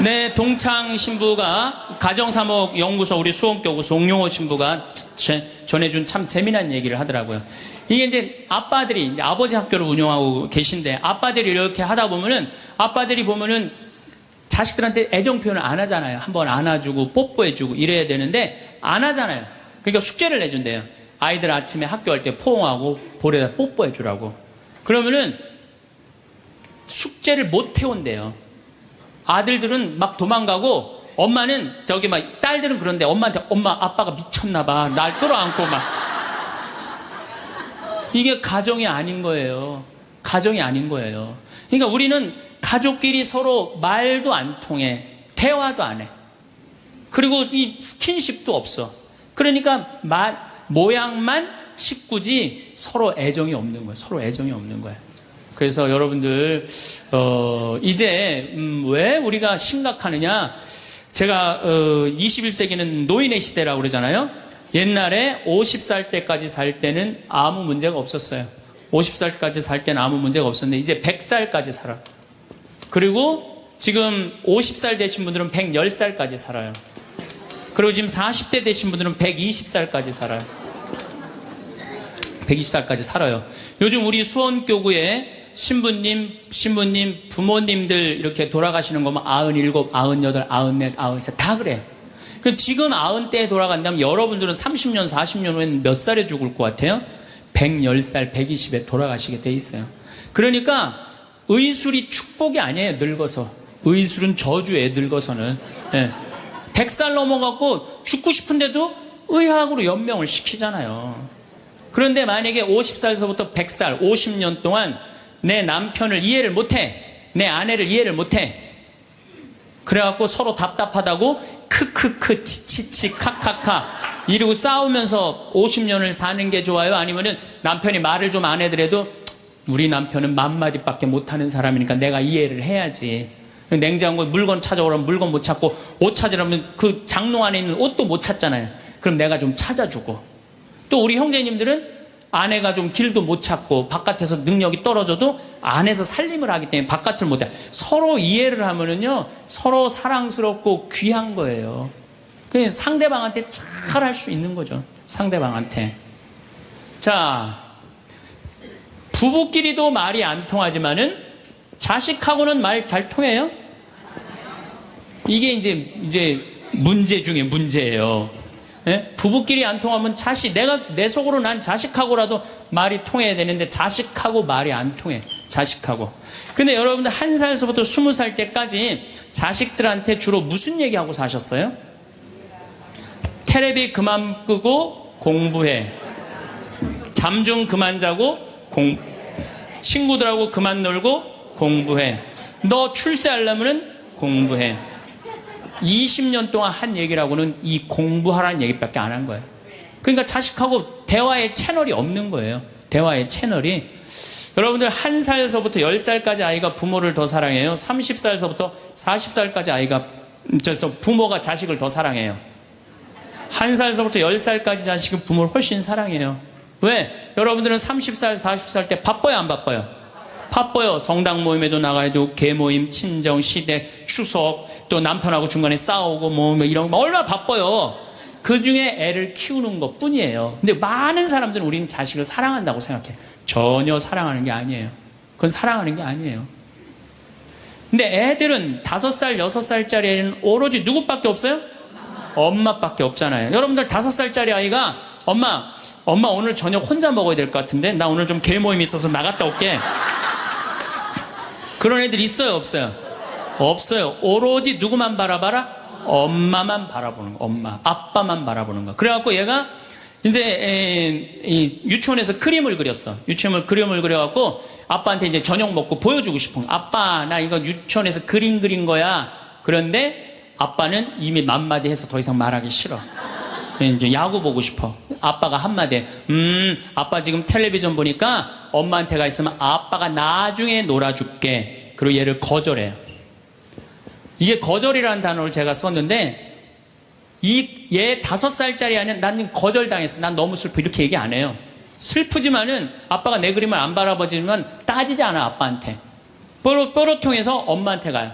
네, 동창 신부가 가정사목연구소 우리 수원교구 송용호 신부가 전해준 참 재미난 얘기를 하더라고요. 이게 이제 아빠들이 이제 아버지 학교를 운영하고 계신데 아빠들이 이렇게 하다 보면은 아빠들이 보면은 자식들한테 애정 표현을 안 하잖아요. 한번 안아주고 뽀뽀해주고 이래야 되는데 안 하잖아요. 그러니까 숙제를 내준대요. 아이들 아침에 학교 갈 때 포옹하고 볼에다 뽀뽀해주라고. 그러면은 숙제를 못 해온대요. 아들들은 막 도망가고 엄마는 저기 막 딸들은 그런데 엄마한테 엄마 아빠가 미쳤나봐 날 끌어안고 막. 이게 가정이 아닌 거예요. 가정이 아닌 거예요. 그러니까 우리는 가족끼리 서로 말도 안 통해. 대화도 안 해. 그리고 이 스킨십도 없어. 그러니까 모양만 식구지 서로 애정이 없는 거예요. 서로 애정이 없는 거예요. 그래서 여러분들 이제 왜 우리가 심각하느냐. 제가 21세기는 노인의 시대라고 그러잖아요. 옛날에 50살 때까지 살 때는 아무 문제가 없었어요. 50살까지 살 때는 아무 문제가 없었는데 이제 100살까지 살아. 그리고 지금 50살 되신 분들은 110살까지 살아요. 그리고 지금 40대 되신 분들은 120살까지 살아요. 120살까지 살아요. 요즘 우리 수원교구에 신부님, 부모님들 이렇게 돌아가시는 거면 97, 98, 94, 93 다 그래. 지금 90대에 돌아간다면 여러분들은 30년, 40년 후에는 몇 살에 죽을 것 같아요? 110살, 120에 돌아가시게 돼 있어요. 그러니까 의술이 축복이 아니에요. 늙어서. 의술은 저주예요. 늙어서는. 네. 100살 넘어갖고 죽고 싶은데도 의학으로 연명을 시키잖아요. 그런데 만약에 50살에서부터 100살, 50년 동안 내 남편을 이해를 못해. 내 아내를 이해를 못해. 그래갖고 서로 답답하다고 크크크 치치치 카카카 이러고 싸우면서 50년을 사는 게 좋아요? 아니면은 남편이 말을 좀 안 해더라도 우리 남편은 맘마디밖에 못하는 사람이니까 내가 이해를 해야지. 냉장고에 물건 찾아오라면 물건 못 찾고 옷 찾으라면 그 장롱 안에 있는 옷도 못 찾잖아요. 그럼 내가 좀 찾아주고. 또 우리 형제님들은 아내가 좀 길도 못 찾고 바깥에서 능력이 떨어져도 안에서 살림을 하기 때문에 바깥을 못해. 서로 이해를 하면은요 서로 사랑스럽고 귀한 거예요. 그냥 상대방한테 잘 할 수 있는 거죠. 상대방한테. 자, 부부끼리도 말이 안 통하지만은 자식하고는 말 잘 통해요? 이게 이제 문제 중에 문제예요. 예? 부부끼리 안 통하면 내 속으로 난 자식하고라도 말이 통해야 되는데 자식하고 말이 안 통해. 자식하고. 근데 여러분들 1살서부터 20살 때까지 자식들한테 주로 무슨 얘기하고 사셨어요? 테레비 그만 끄고 공부해. 잠 좀 그만 자고 친구들하고 그만 놀고 공부해. 너 출세하려면 공부해. 20년 동안 한 얘기라고는 이 공부하라는 얘기밖에 안 한 거예요. 그러니까 자식하고 대화의 채널이 없는 거예요. 대화의 채널이. 여러분들 1살서부터 10살까지 아이가 부모를 더 사랑해요. 30살서부터 40살까지 부모가 자식을 더 사랑해요. 1살서부터 10살까지 자식은 부모를 훨씬 사랑해요. 왜? 여러분들은 30살, 40살 때 바빠요, 안 바빠요? 바빠요. 성당 모임에도 나가야 되고, 개모임, 친정, 시댁, 추석, 또 남편하고 중간에 싸우고 뭐 이런 거 얼마나 바빠요. 그 중에 애를 키우는 것 뿐이에요. 근데 많은 사람들은 우리는 자식을 사랑한다고 생각해. 전혀 사랑하는 게 아니에요. 그건 사랑하는 게 아니에요. 근데 애들은 5살, 6살짜리 애는 오로지 누구밖에 없어요? 엄마밖에 없잖아요. 여러분들 5살짜리 아이가 엄마 오늘 저녁 혼자 먹어야 될 것 같은데 나 오늘 좀 개모임 있어서 나갔다 올게. 그런 애들 있어요, 없어요? 없어요. 오로지 누구만 바라봐라? 엄마만 바라보는 거. 엄마, 아빠만 바라보는 거. 그래갖고 얘가 이제 유치원에서 그림을 그렸어. 유치원을 그림을 그려갖고 아빠한테 이제 저녁 먹고 보여주고 싶은 거. 아빠, 나 이거 유치원에서 그림 그린 거야. 그런데 아빠는 이미 맘마디 해서 더 이상 말하기 싫어. 이제 야구 보고 싶어. 아빠가 한마디, 아빠 지금 텔레비전 보니까 엄마한테 가 있으면 아빠가 나중에 놀아줄게. 그리고 얘를 거절해요. 이게 거절이라는 단어를 제가 썼는데, 얘 5살짜리 아니면 난 거절당했어. 난 너무 슬퍼. 이렇게 얘기 안 해요. 슬프지만은 아빠가 내 그림을 안 바라보지만 따지지 않아, 아빠한테. 뽀로통해서 엄마한테 가요.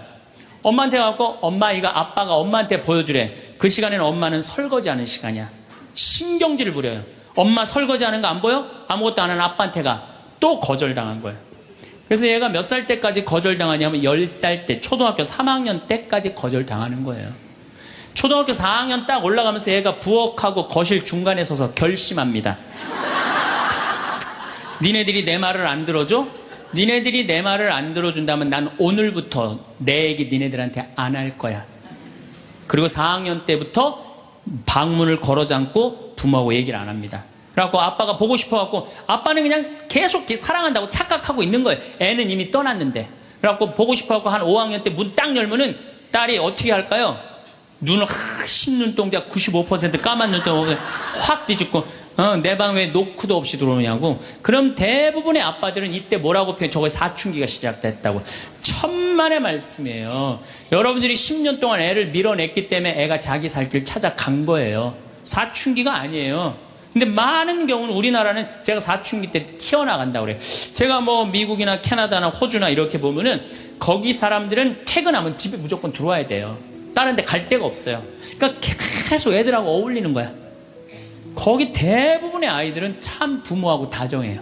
엄마한테 가고, 엄마, 이거 아빠가 엄마한테 보여주래. 그 시간에는 엄마는 설거지 하는 시간이야. 신경질을 부려요. 엄마 설거지 하는 거 안 보여? 아무것도 안 하는 아빠한테 가. 또 거절당한 거예요. 그래서 얘가 몇 살 때까지 거절당하냐면 10살 때, 초등학교 3학년 때까지 거절당하는 거예요. 초등학교 4학년 딱 올라가면서 얘가 부엌하고 거실 중간에 서서 결심합니다. 니네들이 내 말을 안 들어줘? 니네들이 내 말을 안 들어준다면 난 오늘부터 내 얘기 니네들한테 안 할 거야. 그리고 4학년 때부터 방문을 걸어 잠고 부모하고 얘기를 안 합니다. 그래갖고 아빠가 보고 싶어갖고 아빠는 그냥 계속 사랑한다고 착각하고 있는 거예요. 애는 이미 떠났는데. 그래갖고 보고 싶어갖고 한 5학년 때 문 딱 열면은 딸이 어떻게 할까요? 눈을 흰 눈동자 95% 까만 눈동자 확 뒤집고 내 방 왜 노크도 없이 들어오냐고. 그럼 대부분의 아빠들은 이때 뭐라고 표현? 저거 사춘기가 시작됐다고. 천만의 말씀이에요. 여러분들이 10년 동안 애를 밀어냈기 때문에 애가 자기 살 길 찾아간 거예요. 사춘기가 아니에요. 근데 많은 경우는 우리나라는 제가 사춘기 때 튀어나간다고 그래요. 제가 뭐 미국이나 캐나다나 호주나 이렇게 보면은 거기 사람들은 퇴근하면 집에 무조건 들어와야 돼요. 다른 데 갈 데가 없어요. 그러니까 계속 애들하고 어울리는 거야. 거기 대부분의 아이들은 참 부모하고 다정해요.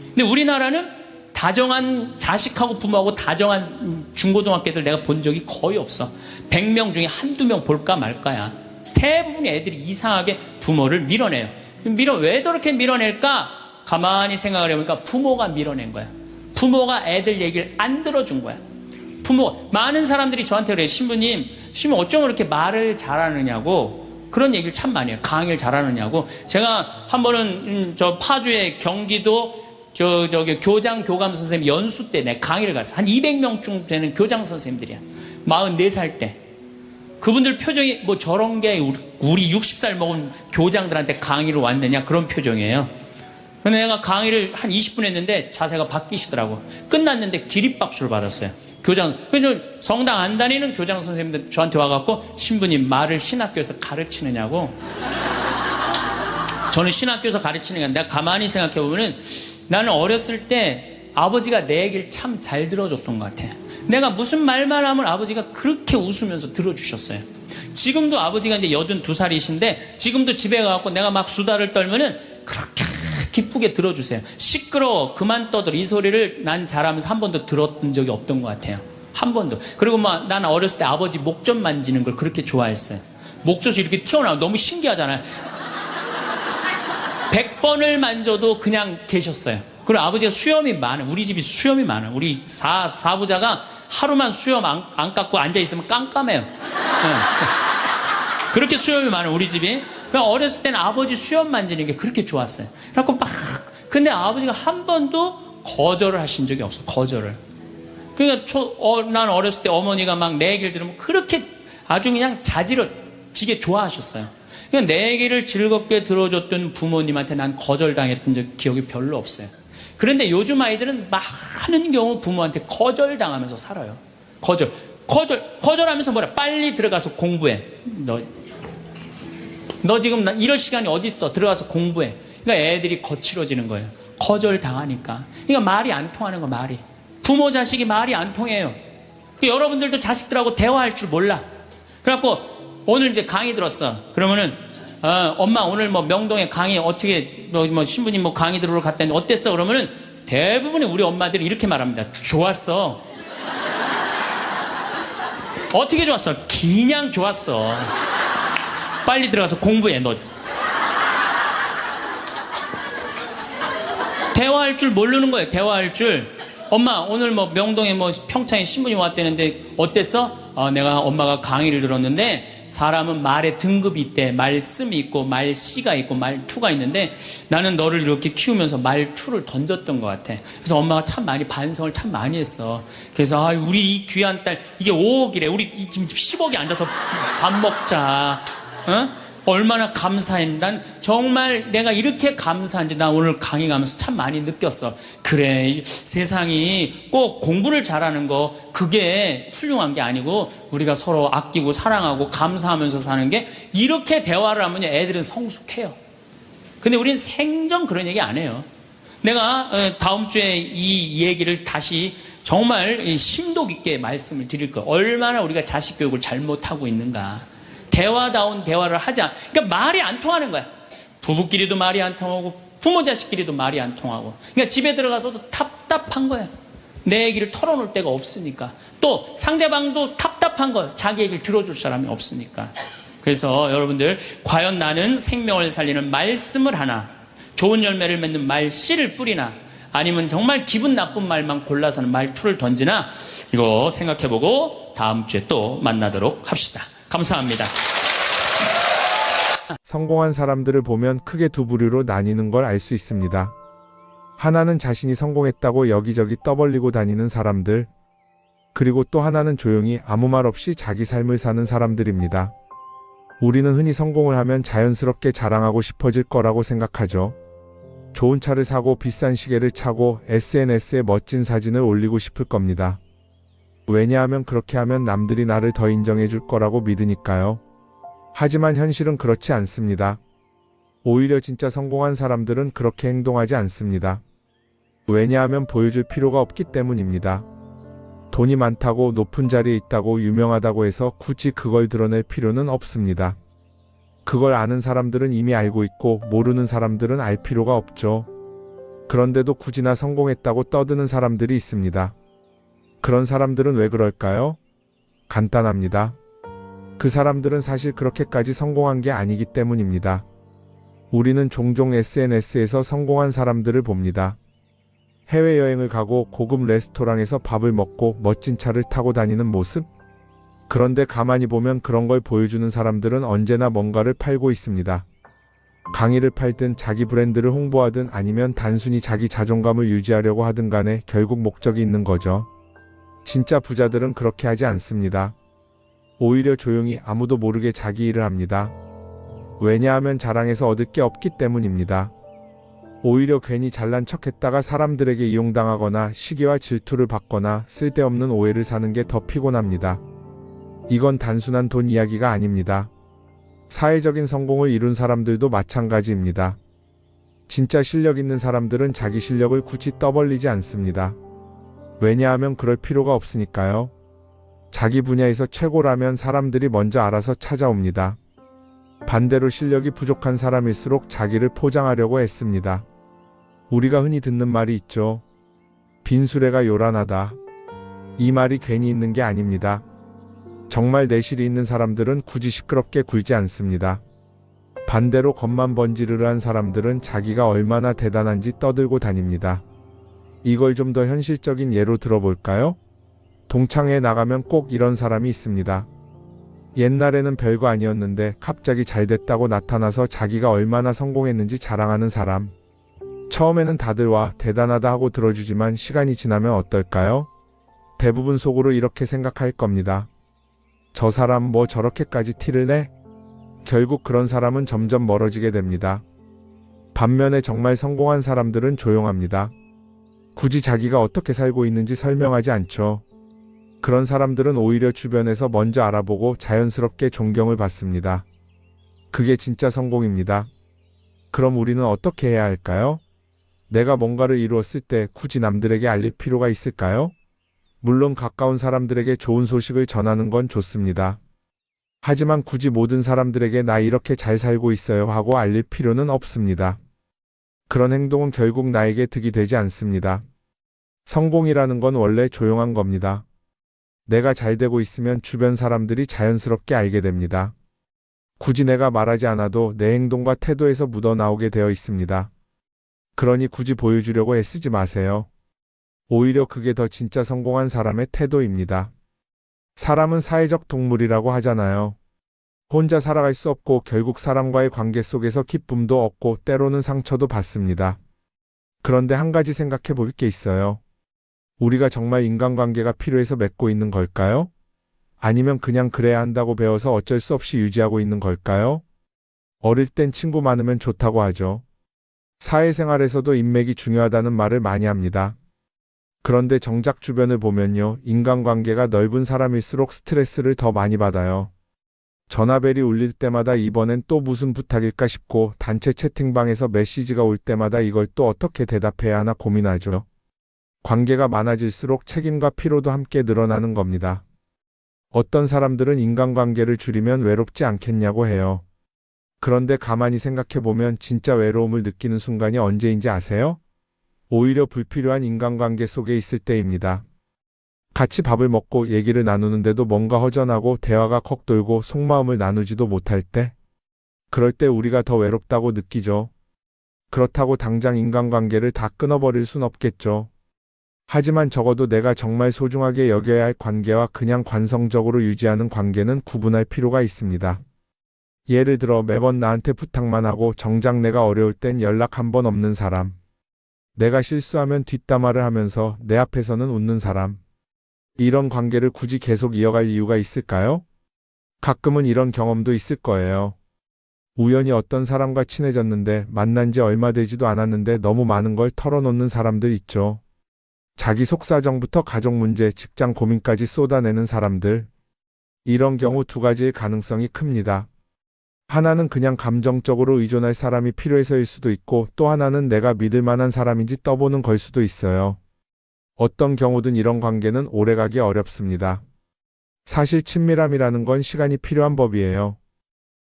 근데 우리나라는 다정한 자식하고 부모하고 다정한 중고등학교들 내가 본 적이 거의 없어. 100명 중에 한두 명 볼까 말까야. 대부분의 애들이 이상하게 부모를 밀어내요. 왜 저렇게 밀어낼까? 가만히 생각을 해보니까 부모가 밀어낸 거야. 부모가 애들 얘기를 안 들어준 거야. 많은 사람들이 저한테 그래요. 신부님 어쩜 그렇게 말을 잘하느냐고 그런 얘기를 참 많이 해요. 강의를 잘하느냐고. 제가 한 번은 저 파주의 경기도 저기 교장 교감 선생님 연수 때 내 강의를 갔어. 한 200명쯤 되는 교장 선생님들이야. 44살 때. 그분들 표정이 뭐 저런 게 우리 60살 먹은 교장들한테 강의를 왔느냐 그런 표정이에요. 근데 내가 강의를 한 20분 했는데 자세가 바뀌시더라고. 끝났는데 기립박수를 받았어요. 교장, 성당 안 다니는 교장 선생님들 저한테 와갖고 신부님 말을 신학교에서 가르치느냐고. 저는 신학교에서 가르치는 게 아니라 내가 가만히 생각해보면 나는 어렸을 때 아버지가 내 얘기를 참 잘 들어줬던 것 같아. 내가 무슨 말만 하면 아버지가 그렇게 웃으면서 들어주셨어요. 지금도 아버지가 이제 82살이신데 지금도 집에 가갖고 내가 막 수다를 떨면은 그렇게 기쁘게 들어주세요. 시끄러워 그만 떠들 이 소리를 난 잘하면서 한 번도 들었던 적이 없던 것 같아요. 한 번도. 그리고 막 나는 어렸을 때 아버지 목 좀 만지는 걸 그렇게 좋아했어요. 목젖이 이렇게 튀어나와 너무 신기하잖아요. 100번을 만져도 그냥 계셨어요. 그리고 아버지가 수염이 많아요. 우리 집이 수염이 많아요. 우리 사부자가 하루만 수염 안 깎고 앉아있으면 깜깜해요. 네. 그렇게 수염이 많아요. 우리 집이. 그냥 어렸을 때는 아버지 수염 만지는 게 그렇게 좋았어요. 그래갖고 막 근데 아버지가 한 번도 거절을 하신 적이 없어. 거절을. 그러니까 난 어렸을 때 어머니가 막 내 얘기를 들으면 그렇게 아주 그냥 자지러지게 좋아하셨어요. 그러니까 내 얘기를 즐겁게 들어줬던 부모님한테 난 거절당했던 기억이 별로 없어요. 그런데 요즘 아이들은 많은 경우 부모한테 거절당하면서 살아요. 거절하면서 뭐라 빨리 들어가서 공부해. 너 지금 이럴 시간이 어디 있어? 들어가서 공부해. 그러니까 애들이 거칠어지는 거예요. 거절당하니까. 그러니까 말이 안 통하는 거 말이. 부모 자식이 말이 안 통해요. 여러분들도 자식들하고 대화할 줄 몰라. 그래갖고 오늘 이제 강의 들었어. 그러면은 엄마 오늘 뭐 명동에 강의 어떻게 뭐 신부님 뭐 강의 들으러 갔다니 어땠어? 그러면은 대부분의 우리 엄마들이 이렇게 말합니다. 좋았어. 어떻게 좋았어? 그냥 좋았어. 빨리 들어가서 공부해 너. 대화할 줄 모르는 거예요. 대화할 줄. 엄마 오늘 뭐 명동에 뭐 평창에 신부님 왔다는데 어땠어? 내가 엄마가 강의를 들었는데 사람은 말에 등급이 있대. 말씀이 있고 말씨가 있고 말투가 있는데 나는 너를 이렇게 키우면서 말투를 던졌던 것 같아. 그래서 엄마가 참 많이 반성을 참 많이 했어. 그래서 우리 이 귀한 딸 이게 5억이래. 우리 지금 10억이 앉아서 밥 먹자. 어? 얼마나 감사해. 난 정말 내가 이렇게 감사한지 나 오늘 강의 가면서 참 많이 느꼈어. 그래 세상이 꼭 공부를 잘하는 거 그게 훌륭한 게 아니고 우리가 서로 아끼고 사랑하고 감사하면서 사는 게 이렇게 대화를 하면 애들은 성숙해요. 근데 우린 생전 그런 얘기 안 해요. 내가 다음 주에 이 얘기를 다시 정말 심도 깊게 말씀을 드릴 거예요. 얼마나 우리가 자식 교육을 잘못하고 있는가. 대화다운 대화를 하자. 그러니까 말이 안 통하는 거야. 부부끼리도 말이 안 통하고 부모 자식끼리도 말이 안 통하고. 그러니까 집에 들어가서도 답답한 거야. 내 얘기를 털어놓을 데가 없으니까. 또 상대방도 답답한 거야. 자기 얘기를 들어줄 사람이 없으니까. 그래서 여러분들 과연 나는 생명을 살리는 말씀을 하나 좋은 열매를 맺는 말씨를 뿌리나 아니면 정말 기분 나쁜 말만 골라서는 말투를 던지나 이거 생각해보고 다음 주에 또 만나도록 합시다. 감사합니다. 성공한 사람들을 보면 크게 두 부류로 나뉘는 걸 알 수 있습니다. 하나는 자신이 성공했다고 여기저기 떠벌리고 다니는 사람들, 그리고 또 하나는 조용히 아무 말 없이 자기 삶을 사는 사람들입니다. 우리는 흔히 성공을 하면 자연스럽게 자랑하고 싶어질 거라고 생각하죠. 좋은 차를 사고 비싼 시계를 차고 SNS에 멋진 사진을 올리고 싶을 겁니다. 왜냐하면 그렇게 하면 남들이 나를 더 인정해 줄 거라고 믿으니까요. 하지만 현실은 그렇지 않습니다. 오히려 진짜 성공한 사람들은 그렇게 행동하지 않습니다. 왜냐하면 보여줄 필요가 없기 때문입니다. 돈이 많다고 높은 자리에 있다고 유명하다고 해서 굳이 그걸 드러낼 필요는 없습니다. 그걸 아는 사람들은 이미 알고 있고 모르는 사람들은 알 필요가 없죠. 그런데도 굳이나 성공했다고 떠드는 사람들이 있습니다. 그런 사람들은 왜 그럴까요? 간단합니다. 그 사람들은 사실 그렇게까지 성공한 게 아니기 때문입니다. 우리는 종종 SNS에서 성공한 사람들을 봅니다. 해외여행을 가고 고급 레스토랑에서 밥을 먹고 멋진 차를 타고 다니는 모습? 그런데 가만히 보면 그런 걸 보여주는 사람들은 언제나 뭔가를 팔고 있습니다. 강의를 팔든 자기 브랜드를 홍보하든 아니면 단순히 자기 자존감을 유지하려고 하든 간에 결국 목적이 있는 거죠. 진짜 부자들은 그렇게 하지 않습니다. 오히려 조용히 아무도 모르게 자기 일을 합니다. 왜냐하면 자랑해서 얻을 게 없기 때문입니다. 오히려 괜히 잘난 척했다가 사람들에게 이용당하거나 시기와 질투를 받거나 쓸데없는 오해를 사는 게 더 피곤합니다. 이건 단순한 돈 이야기가 아닙니다. 사회적인 성공을 이룬 사람들도 마찬가지입니다. 진짜 실력 있는 사람들은 자기 실력을 굳이 떠벌리지 않습니다. 왜냐하면 그럴 필요가 없으니까요. 자기 분야에서 최고라면 사람들이 먼저 알아서 찾아옵니다. 반대로 실력이 부족한 사람일수록 자기를 포장하려고 애씁니다. 우리가 흔히 듣는 말이 있죠. 빈수레가 요란하다. 이 말이 괜히 있는 게 아닙니다. 정말 내실이 있는 사람들은 굳이 시끄럽게 굴지 않습니다. 반대로 겉만 번지르르한 사람들은 자기가 얼마나 대단한지 떠들고 다닙니다. 이걸 좀 더 현실적인 예로 들어볼까요? 동창회에 나가면 꼭 이런 사람이 있습니다. 옛날에는 별거 아니었는데 갑자기 잘 됐다고 나타나서 자기가 얼마나 성공했는지 자랑하는 사람. 처음에는 다들 와 대단하다 하고 들어주지만 시간이 지나면 어떨까요? 대부분 속으로 이렇게 생각할 겁니다. 저 사람 뭐 저렇게까지 티를 내? 결국 그런 사람은 점점 멀어지게 됩니다. 반면에 정말 성공한 사람들은 조용합니다. 굳이 자기가 어떻게 살고 있는지 설명하지 않죠. 그런 사람들은 오히려 주변에서 먼저 알아보고 자연스럽게 존경을 받습니다. 그게 진짜 성공입니다. 그럼 우리는 어떻게 해야 할까요? 내가 뭔가를 이루었을 때 굳이 남들에게 알릴 필요가 있을까요? 물론 가까운 사람들에게 좋은 소식을 전하는 건 좋습니다. 하지만 굳이 모든 사람들에게 나 이렇게 잘 살고 있어요 하고 알릴 필요는 없습니다. 그런 행동은 결국 나에게 득이 되지 않습니다. 성공이라는 건 원래 조용한 겁니다. 내가 잘 되고 있으면 주변 사람들이 자연스럽게 알게 됩니다. 굳이 내가 말하지 않아도 내 행동과 태도에서 묻어나오게 되어 있습니다. 그러니 굳이 보여주려고 애쓰지 마세요. 오히려 그게 더 진짜 성공한 사람의 태도입니다. 사람은 사회적 동물이라고 하잖아요. 혼자 살아갈 수 없고 결국 사람과의 관계 속에서 기쁨도 얻고 때로는 상처도 받습니다. 그런데 한 가지 생각해 볼 게 있어요. 우리가 정말 인간관계가 필요해서 맺고 있는 걸까요? 아니면 그냥 그래야 한다고 배워서 어쩔 수 없이 유지하고 있는 걸까요? 어릴 땐 친구 많으면 좋다고 하죠. 사회생활에서도 인맥이 중요하다는 말을 많이 합니다. 그런데 정작 주변을 보면요. 인간관계가 넓은 사람일수록 스트레스를 더 많이 받아요. 전화벨이 울릴 때마다 이번엔 또 무슨 부탁일까 싶고 단체 채팅방에서 메시지가 올 때마다 이걸 또 어떻게 대답해야 하나 고민하죠. 관계가 많아질수록 책임과 피로도 함께 늘어나는 겁니다. 어떤 사람들은 인간관계를 줄이면 외롭지 않겠냐고 해요. 그런데 가만히 생각해보면 진짜 외로움을 느끼는 순간이 언제인지 아세요? 오히려 불필요한 인간관계 속에 있을 때입니다. 같이 밥을 먹고 얘기를 나누는데도 뭔가 허전하고 대화가 컥 돌고 속마음을 나누지도 못할 때? 그럴 때 우리가 더 외롭다고 느끼죠. 그렇다고 당장 인간관계를 다 끊어버릴 순 없겠죠. 하지만 적어도 내가 정말 소중하게 여겨야 할 관계와 그냥 관성적으로 유지하는 관계는 구분할 필요가 있습니다. 예를 들어 매번 나한테 부탁만 하고 정작 내가 어려울 땐 연락 한 번 없는 사람. 내가 실수하면 뒷담화를 하면서 내 앞에서는 웃는 사람. 이런 관계를 굳이 계속 이어갈 이유가 있을까요? 가끔은 이런 경험도 있을 거예요. 우연히 어떤 사람과 친해졌는데 만난 지 얼마 되지도 않았는데 너무 많은 걸 털어놓는 사람들 있죠. 자기 속사정부터 가족 문제, 직장 고민까지 쏟아내는 사람들. 이런 경우 두 가지의 가능성이 큽니다. 하나는 그냥 감정적으로 의존할 사람이 필요해서일 수도 있고 또 하나는 내가 믿을 만한 사람인지 떠보는 걸 수도 있어요. 어떤 경우든 이런 관계는 오래가기 어렵습니다. 사실 친밀함이라는 건 시간이 필요한 법이에요.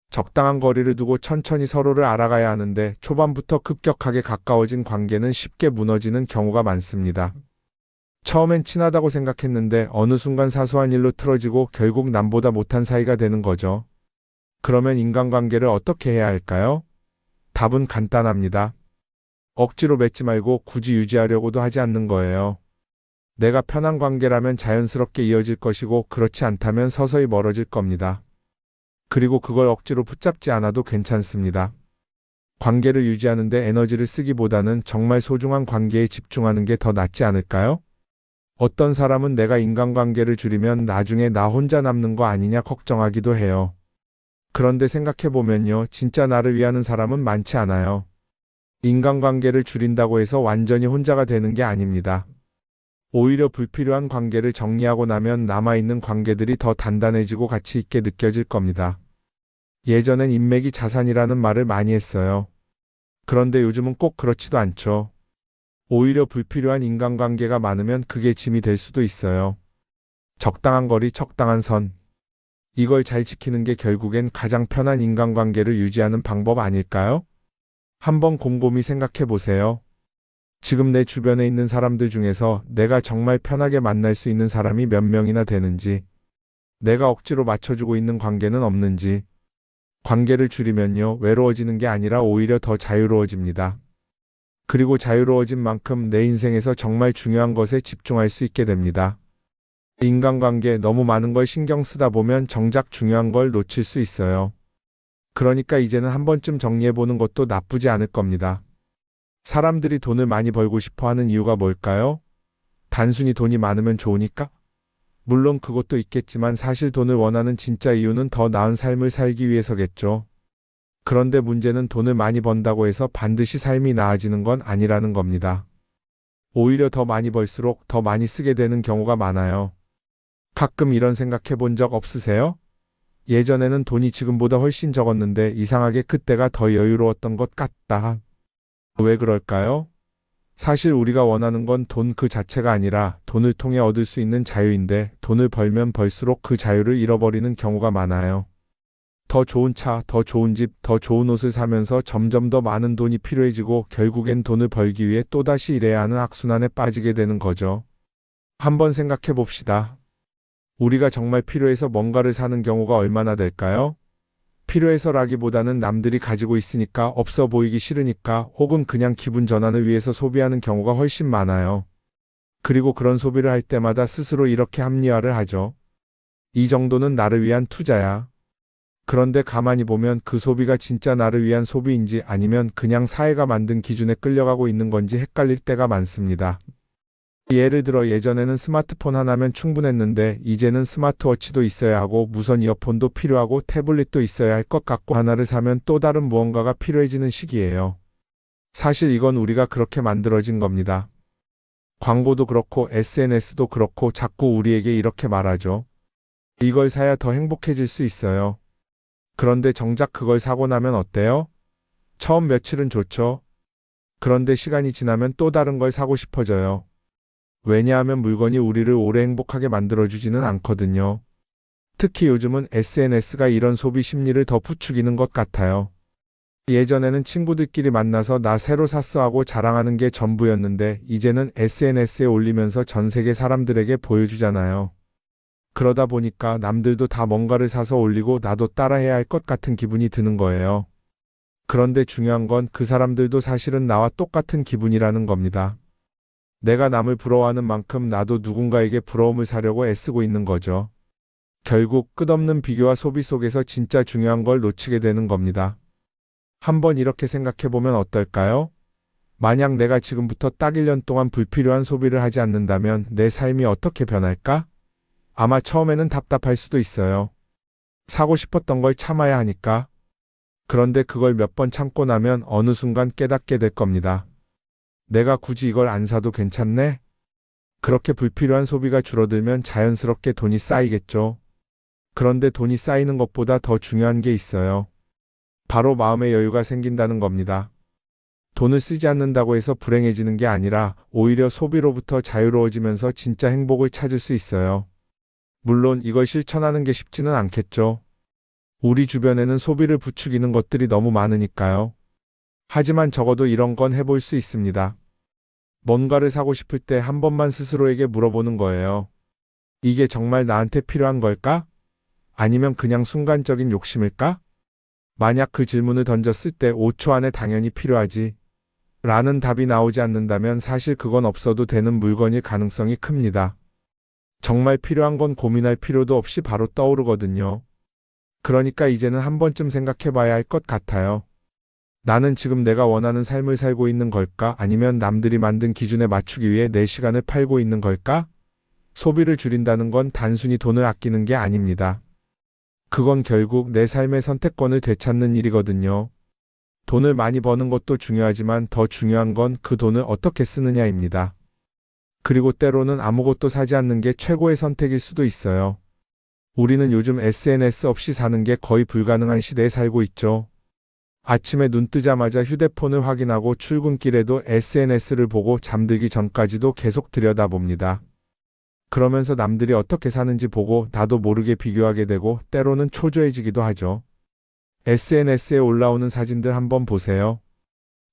적당한 거리를 두고 천천히 서로를 알아가야 하는데 초반부터 급격하게 가까워진 관계는 쉽게 무너지는 경우가 많습니다. 처음엔 친하다고 생각했는데 어느 순간 사소한 일로 틀어지고 결국 남보다 못한 사이가 되는 거죠. 그러면 인간관계를 어떻게 해야 할까요? 답은 간단합니다. 억지로 맺지 말고 굳이 유지하려고도 하지 않는 거예요. 내가 편한 관계라면 자연스럽게 이어질 것이고 그렇지 않다면 서서히 멀어질 겁니다. 그리고 그걸 억지로 붙잡지 않아도 괜찮습니다. 관계를 유지하는 데 에너지를 쓰기보다는 정말 소중한 관계에 집중하는 게 더 낫지 않을까요? 어떤 사람은 내가 인간관계를 줄이면 나중에 나 혼자 남는 거 아니냐 걱정하기도 해요. 그런데 생각해보면요, 진짜 나를 위하는 사람은 많지 않아요. 인간관계를 줄인다고 해서 완전히 혼자가 되는 게 아닙니다. 오히려 불필요한 관계를 정리하고 나면 남아있는 관계들이 더 단단해지고 가치 있게 느껴질 겁니다. 예전엔 인맥이 자산이라는 말을 많이 했어요. 그런데 요즘은 꼭 그렇지도 않죠. 오히려 불필요한 인간관계가 많으면 그게 짐이 될 수도 있어요. 적당한 거리, 적당한 선. 이걸 잘 지키는 게 결국엔 가장 편한 인간관계를 유지하는 방법 아닐까요? 한번 곰곰이 생각해 보세요. 지금 내 주변에 있는 사람들 중에서 내가 정말 편하게 만날 수 있는 사람이 몇 명이나 되는지, 내가 억지로 맞춰주고 있는 관계는 없는지. 관계를 줄이면요, 외로워지는 게 아니라 오히려 더 자유로워집니다. 그리고 자유로워진 만큼 내 인생에서 정말 중요한 것에 집중할 수 있게 됩니다. 인간관계 너무 많은 걸 신경 쓰다 보면 정작 중요한 걸 놓칠 수 있어요. 그러니까 이제는 한 번쯤 정리해보는 것도 나쁘지 않을 겁니다. 사람들이 돈을 많이 벌고 싶어 하는 이유가 뭘까요? 단순히 돈이 많으면 좋으니까? 물론 그것도 있겠지만 사실 돈을 원하는 진짜 이유는 더 나은 삶을 살기 위해서겠죠. 그런데 문제는 돈을 많이 번다고 해서 반드시 삶이 나아지는 건 아니라는 겁니다. 오히려 더 많이 벌수록 더 많이 쓰게 되는 경우가 많아요. 가끔 이런 생각해 본 적 없으세요? 예전에는 돈이 지금보다 훨씬 적었는데 이상하게 그때가 더 여유로웠던 것 같다. 왜 그럴까요? 사실 우리가 원하는 건 돈 그 자체가 아니라 돈을 통해 얻을 수 있는 자유인데 돈을 벌면 벌수록 그 자유를 잃어버리는 경우가 많아요. 더 좋은 차, 더 좋은 집, 더 좋은 옷을 사면서 점점 더 많은 돈이 필요해지고 결국엔 돈을 벌기 위해 또다시 일해야 하는 악순환에 빠지게 되는 거죠. 한번 생각해 봅시다. 우리가 정말 필요해서 뭔가를 사는 경우가 얼마나 될까요? 필요해서라기보다는 남들이 가지고 있으니까, 없어 보이기 싫으니까, 혹은 그냥 기분 전환을 위해서 소비하는 경우가 훨씬 많아요. 그리고 그런 소비를 할 때마다 스스로 이렇게 합리화를 하죠. 이 정도는 나를 위한 투자야. 그런데 가만히 보면 그 소비가 진짜 나를 위한 소비인지 아니면 그냥 사회가 만든 기준에 끌려가고 있는 건지 헷갈릴 때가 많습니다. 예를 들어 예전에는 스마트폰 하나면 충분했는데 이제는 스마트워치도 있어야 하고 무선 이어폰도 필요하고 태블릿도 있어야 할 것 같고, 하나를 사면 또 다른 무언가가 필요해지는 시기예요. 사실 이건 우리가 그렇게 만들어진 겁니다. 광고도 그렇고 SNS도 그렇고 자꾸 우리에게 이렇게 말하죠. 이걸 사야 더 행복해질 수 있어요. 그런데 정작 그걸 사고 나면 어때요? 처음 며칠은 좋죠. 그런데 시간이 지나면 또 다른 걸 사고 싶어져요. 왜냐하면 물건이 우리를 오래 행복하게 만들어주지는 않거든요. 특히 요즘은 SNS가 이런 소비 심리를 더 부추기는 것 같아요. 예전에는 친구들끼리 만나서 나 새로 샀어 하고 자랑하는 게 전부였는데 이제는 SNS에 올리면서 전 세계 사람들에게 보여주잖아요. 그러다 보니까 남들도 다 뭔가를 사서 올리고 나도 따라해야 할 것 같은 기분이 드는 거예요. 그런데 중요한 건 그 사람들도 사실은 나와 똑같은 기분이라는 겁니다. 내가 남을 부러워하는 만큼 나도 누군가에게 부러움을 사려고 애쓰고 있는 거죠. 결국 끝없는 비교와 소비 속에서 진짜 중요한 걸 놓치게 되는 겁니다. 한번 이렇게 생각해보면 어떨까요? 만약 내가 지금부터 딱 1년 동안 불필요한 소비를 하지 않는다면 내 삶이 어떻게 변할까? 아마 처음에는 답답할 수도 있어요. 사고 싶었던 걸 참아야 하니까. 그런데 그걸 몇 번 참고 나면 어느 순간 깨닫게 될 겁니다. 내가 굳이 이걸 안 사도 괜찮네? 그렇게 불필요한 소비가 줄어들면 자연스럽게 돈이 쌓이겠죠. 그런데 돈이 쌓이는 것보다 더 중요한 게 있어요. 바로 마음의 여유가 생긴다는 겁니다. 돈을 쓰지 않는다고 해서 불행해지는 게 아니라 오히려 소비로부터 자유로워지면서 진짜 행복을 찾을 수 있어요. 물론 이걸 실천하는 게 쉽지는 않겠죠. 우리 주변에는 소비를 부추기는 것들이 너무 많으니까요. 하지만 적어도 이런 건 해볼 수 있습니다. 뭔가를 사고 싶을 때 한 번만 스스로에게 물어보는 거예요. 이게 정말 나한테 필요한 걸까? 아니면 그냥 순간적인 욕심일까? 만약 그 질문을 던졌을 때 5초 안에 당연히 필요하지 라는 답이 나오지 않는다면 사실 그건 없어도 되는 물건일 가능성이 큽니다. 정말 필요한 건 고민할 필요도 없이 바로 떠오르거든요. 그러니까 이제는 한 번쯤 생각해 봐야 할 것 같아요. 나는 지금 내가 원하는 삶을 살고 있는 걸까? 아니면 남들이 만든 기준에 맞추기 위해 내 시간을 팔고 있는 걸까? 소비를 줄인다는 건 단순히 돈을 아끼는 게 아닙니다. 그건 결국 내 삶의 선택권을 되찾는 일이거든요. 돈을 많이 버는 것도 중요하지만 더 중요한 건 그 돈을 어떻게 쓰느냐입니다. 그리고 때로는 아무것도 사지 않는 게 최고의 선택일 수도 있어요. 우리는 요즘 SNS 없이 사는 게 거의 불가능한 시대에 살고 있죠. 아침에 눈 뜨자마자 휴대폰을 확인하고 출근길에도 SNS를 보고 잠들기 전까지도 계속 들여다봅니다. 그러면서 남들이 어떻게 사는지 보고 나도 모르게 비교하게 되고 때로는 초조해지기도 하죠. SNS에 올라오는 사진들 한번 보세요.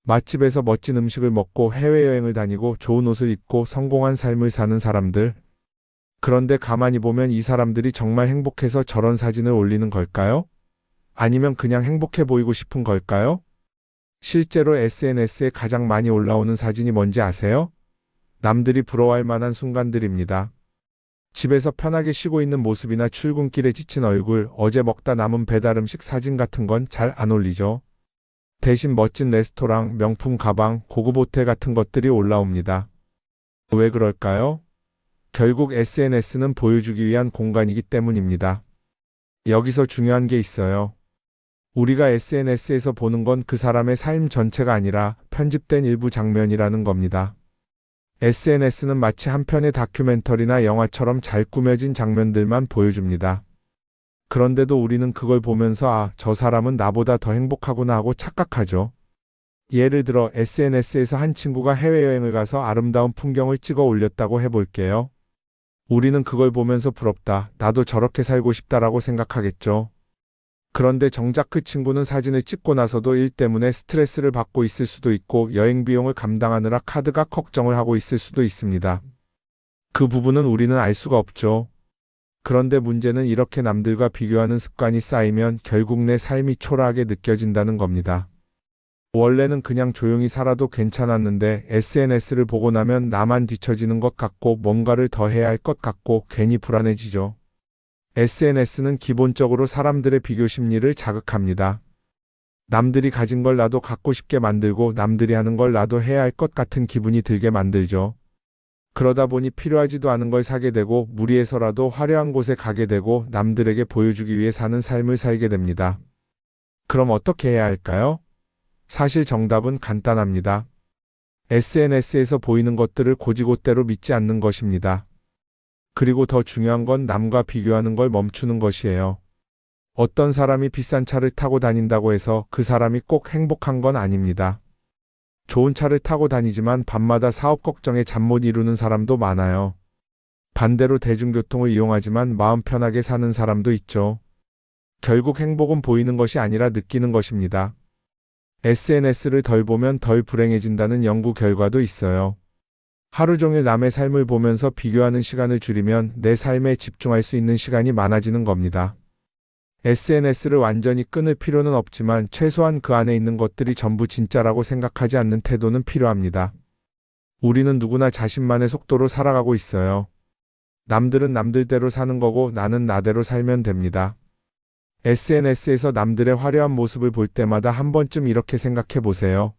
맛집에서 멋진 음식을 먹고 해외여행을 다니고 좋은 옷을 입고 성공한 삶을 사는 사람들. 그런데 가만히 보면 이 사람들이 정말 행복해서 저런 사진을 올리는 걸까요? 아니면 그냥 행복해 보이고 싶은 걸까요? 실제로 SNS에 가장 많이 올라오는 사진이 뭔지 아세요? 남들이 부러워할 만한 순간들입니다. 집에서 편하게 쉬고 있는 모습이나 출근길에 지친 얼굴, 어제 먹다 남은 배달 음식 사진 같은 건 잘 안 올리죠. 대신 멋진 레스토랑, 명품 가방, 고급 호텔 같은 것들이 올라옵니다. 왜 그럴까요? 결국 SNS는 보여주기 위한 공간이기 때문입니다. 여기서 중요한 게 있어요. 우리가 SNS에서 보는 건 그 사람의 삶 전체가 아니라 편집된 일부 장면이라는 겁니다. SNS는 마치 한 편의 다큐멘터리나 영화처럼 잘 꾸며진 장면들만 보여줍니다. 그런데도 우리는 그걸 보면서 아, 저 사람은 나보다 더 행복하구나 하고 착각하죠. 예를 들어 SNS에서 한 친구가 해외여행을 가서 아름다운 풍경을 찍어 올렸다고 해볼게요. 우리는 그걸 보면서 부럽다, 나도 저렇게 살고 싶다라고 생각하겠죠. 그런데 정작 그 친구는 사진을 찍고 나서도 일 때문에 스트레스를 받고 있을 수도 있고 여행 비용을 감당하느라 카드가 걱정을 하고 있을 수도 있습니다. 그 부분은 우리는 알 수가 없죠. 그런데 문제는 이렇게 남들과 비교하는 습관이 쌓이면 결국 내 삶이 초라하게 느껴진다는 겁니다. 원래는 그냥 조용히 살아도 괜찮았는데 SNS를 보고 나면 나만 뒤처지는 것 같고 뭔가를 더 해야 할 것 같고 괜히 불안해지죠. SNS는 기본적으로 사람들의 비교 심리를 자극합니다. 남들이 가진 걸 나도 갖고 싶게 만들고 남들이 하는 걸 나도 해야 할 것 같은 기분이 들게 만들죠. 그러다 보니 필요하지도 않은 걸 사게 되고 무리해서라도 화려한 곳에 가게 되고 남들에게 보여주기 위해 사는 삶을 살게 됩니다. 그럼 어떻게 해야 할까요? 사실 정답은 간단합니다. SNS에서 보이는 것들을 곧이곧대로 믿지 않는 것입니다. 그리고 더 중요한 건 남과 비교하는 걸 멈추는 것이에요. 어떤 사람이 비싼 차를 타고 다닌다고 해서 그 사람이 꼭 행복한 건 아닙니다. 좋은 차를 타고 다니지만 밤마다 사업 걱정에 잠 못 이루는 사람도 많아요. 반대로 대중교통을 이용하지만 마음 편하게 사는 사람도 있죠. 결국 행복은 보이는 것이 아니라 느끼는 것입니다. SNS를 덜 보면 덜 불행해진다는 연구 결과도 있어요. 하루 종일 남의 삶을 보면서 비교하는 시간을 줄이면 내 삶에 집중할 수 있는 시간이 많아지는 겁니다. SNS를 완전히 끊을 필요는 없지만 최소한 그 안에 있는 것들이 전부 진짜라고 생각하지 않는 태도는 필요합니다. 우리는 누구나 자신만의 속도로 살아가고 있어요. 남들은 남들대로 사는 거고 나는 나대로 살면 됩니다. SNS에서 남들의 화려한 모습을 볼 때마다 한 번쯤 이렇게 생각해 보세요.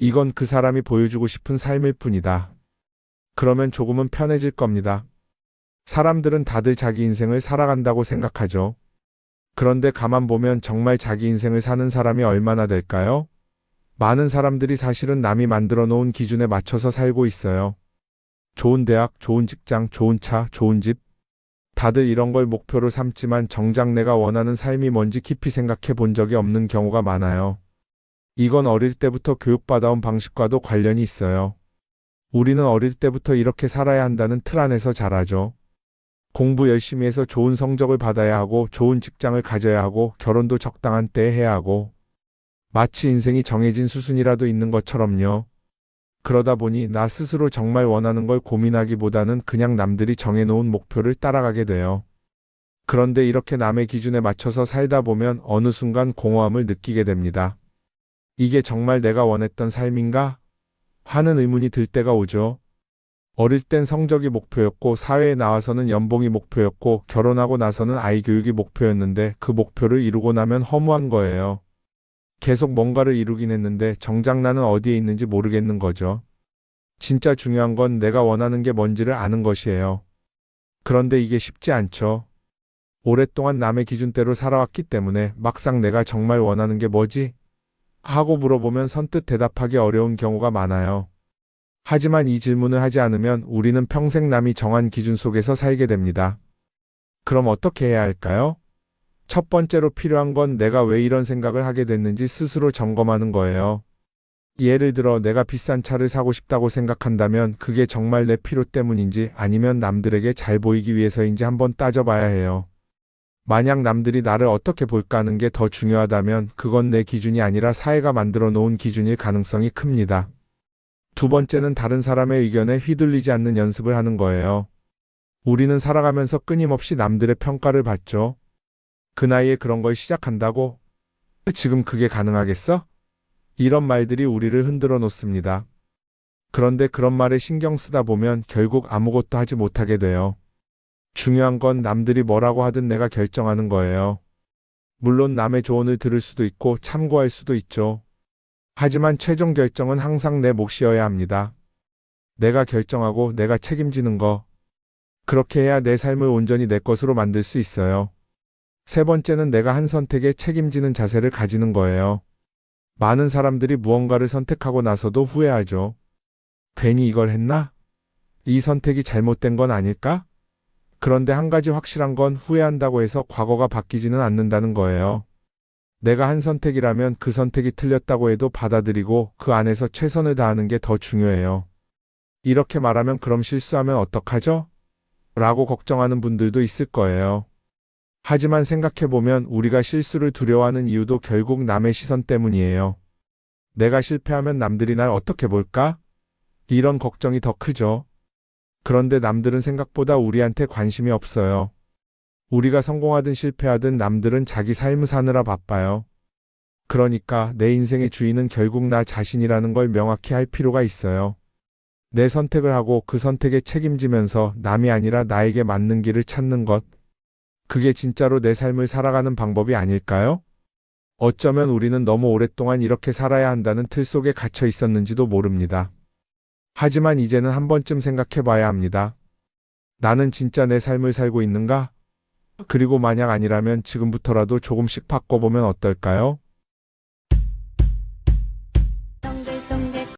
이건 그 사람이 보여주고 싶은 삶일 뿐이다. 그러면 조금은 편해질 겁니다. 사람들은 다들 자기 인생을 살아간다고 생각하죠. 그런데 가만 보면 정말 자기 인생을 사는 사람이 얼마나 될까요? 많은 사람들이 사실은 남이 만들어 놓은 기준에 맞춰서 살고 있어요. 좋은 대학, 좋은 직장, 좋은 차, 좋은 집. 다들 이런 걸 목표로 삼지만 정작 내가 원하는 삶이 뭔지 깊이 생각해 본 적이 없는 경우가 많아요. 이건 어릴 때부터 교육받아온 방식과도 관련이 있어요. 우리는 어릴 때부터 이렇게 살아야 한다는 틀 안에서 자라죠. 공부 열심히 해서 좋은 성적을 받아야 하고 좋은 직장을 가져야 하고 결혼도 적당한 때에 해야 하고 마치 인생이 정해진 수순이라도 있는 것처럼요. 그러다 보니 나 스스로 정말 원하는 걸 고민하기보다는 그냥 남들이 정해놓은 목표를 따라가게 돼요. 그런데 이렇게 남의 기준에 맞춰서 살다 보면 어느 순간 공허함을 느끼게 됩니다. 이게 정말 내가 원했던 삶인가? 하는 의문이 들 때가 오죠. 어릴 땐 성적이 목표였고 사회에 나와서는 연봉이 목표였고 결혼하고 나서는 아이 교육이 목표였는데 그 목표를 이루고 나면 허무한 거예요. 계속 뭔가를 이루긴 했는데 정작 나는 어디에 있는지 모르겠는 거죠. 진짜 중요한 건 내가 원하는 게 뭔지를 아는 것이에요. 그런데 이게 쉽지 않죠. 오랫동안 남의 기준대로 살아왔기 때문에 막상 내가 정말 원하는 게 뭐지? 하고 물어보면 선뜻 대답하기 어려운 경우가 많아요. 하지만 이 질문을 하지 않으면 우리는 평생 남이 정한 기준 속에서 살게 됩니다. 그럼 어떻게 해야 할까요? 첫 번째로 필요한 건 내가 왜 이런 생각을 하게 됐는지 스스로 점검하는 거예요. 예를 들어 내가 비싼 차를 사고 싶다고 생각한다면 그게 정말 내 필요 때문인지 아니면 남들에게 잘 보이기 위해서인지 한번 따져봐야 해요. 만약 남들이 나를 어떻게 볼까 하는 게 더 중요하다면 그건 내 기준이 아니라 사회가 만들어 놓은 기준일 가능성이 큽니다. 두 번째는 다른 사람의 의견에 휘둘리지 않는 연습을 하는 거예요. 우리는 살아가면서 끊임없이 남들의 평가를 받죠. 그 나이에 그런 걸 시작한다고? 지금 그게 가능하겠어? 이런 말들이 우리를 흔들어 놓습니다. 그런데 그런 말에 신경 쓰다 보면 결국 아무것도 하지 못하게 돼요. 중요한 건 남들이 뭐라고 하든 내가 결정하는 거예요. 물론 남의 조언을 들을 수도 있고 참고할 수도 있죠. 하지만 최종 결정은 항상 내 몫이어야 합니다. 내가 결정하고 내가 책임지는 거. 그렇게 해야 내 삶을 온전히 내 것으로 만들 수 있어요. 세 번째는 내가 한 선택에 책임지는 자세를 가지는 거예요. 많은 사람들이 무언가를 선택하고 나서도 후회하죠. 괜히 이걸 했나? 이 선택이 잘못된 건 아닐까? 그런데 한 가지 확실한 건 후회한다고 해서 과거가 바뀌지는 않는다는 거예요. 내가 한 선택이라면 그 선택이 틀렸다고 해도 받아들이고 그 안에서 최선을 다하는 게 더 중요해요. 이렇게 말하면 그럼 실수하면 어떡하죠? 라고 걱정하는 분들도 있을 거예요. 하지만 생각해보면 우리가 실수를 두려워하는 이유도 결국 남의 시선 때문이에요. 내가 실패하면 남들이 날 어떻게 볼까? 이런 걱정이 더 크죠. 그런데 남들은 생각보다 우리한테 관심이 없어요. 우리가 성공하든 실패하든 남들은 자기 삶을 사느라 바빠요. 그러니까 내 인생의 주인은 결국 나 자신이라는 걸 명확히 할 필요가 있어요. 내 선택을 하고 그 선택에 책임지면서 남이 아니라 나에게 맞는 길을 찾는 것. 그게 진짜로 내 삶을 살아가는 방법이 아닐까요? 어쩌면 우리는 너무 오랫동안 이렇게 살아야 한다는 틀 속에 갇혀 있었는지도 모릅니다. 하지만 이제는 한 번쯤 생각해 봐야 합니다. 나는 진짜 내 삶을 살고 있는가? 그리고 만약 아니라면 지금부터라도 조금씩 바꿔보면 어떨까요?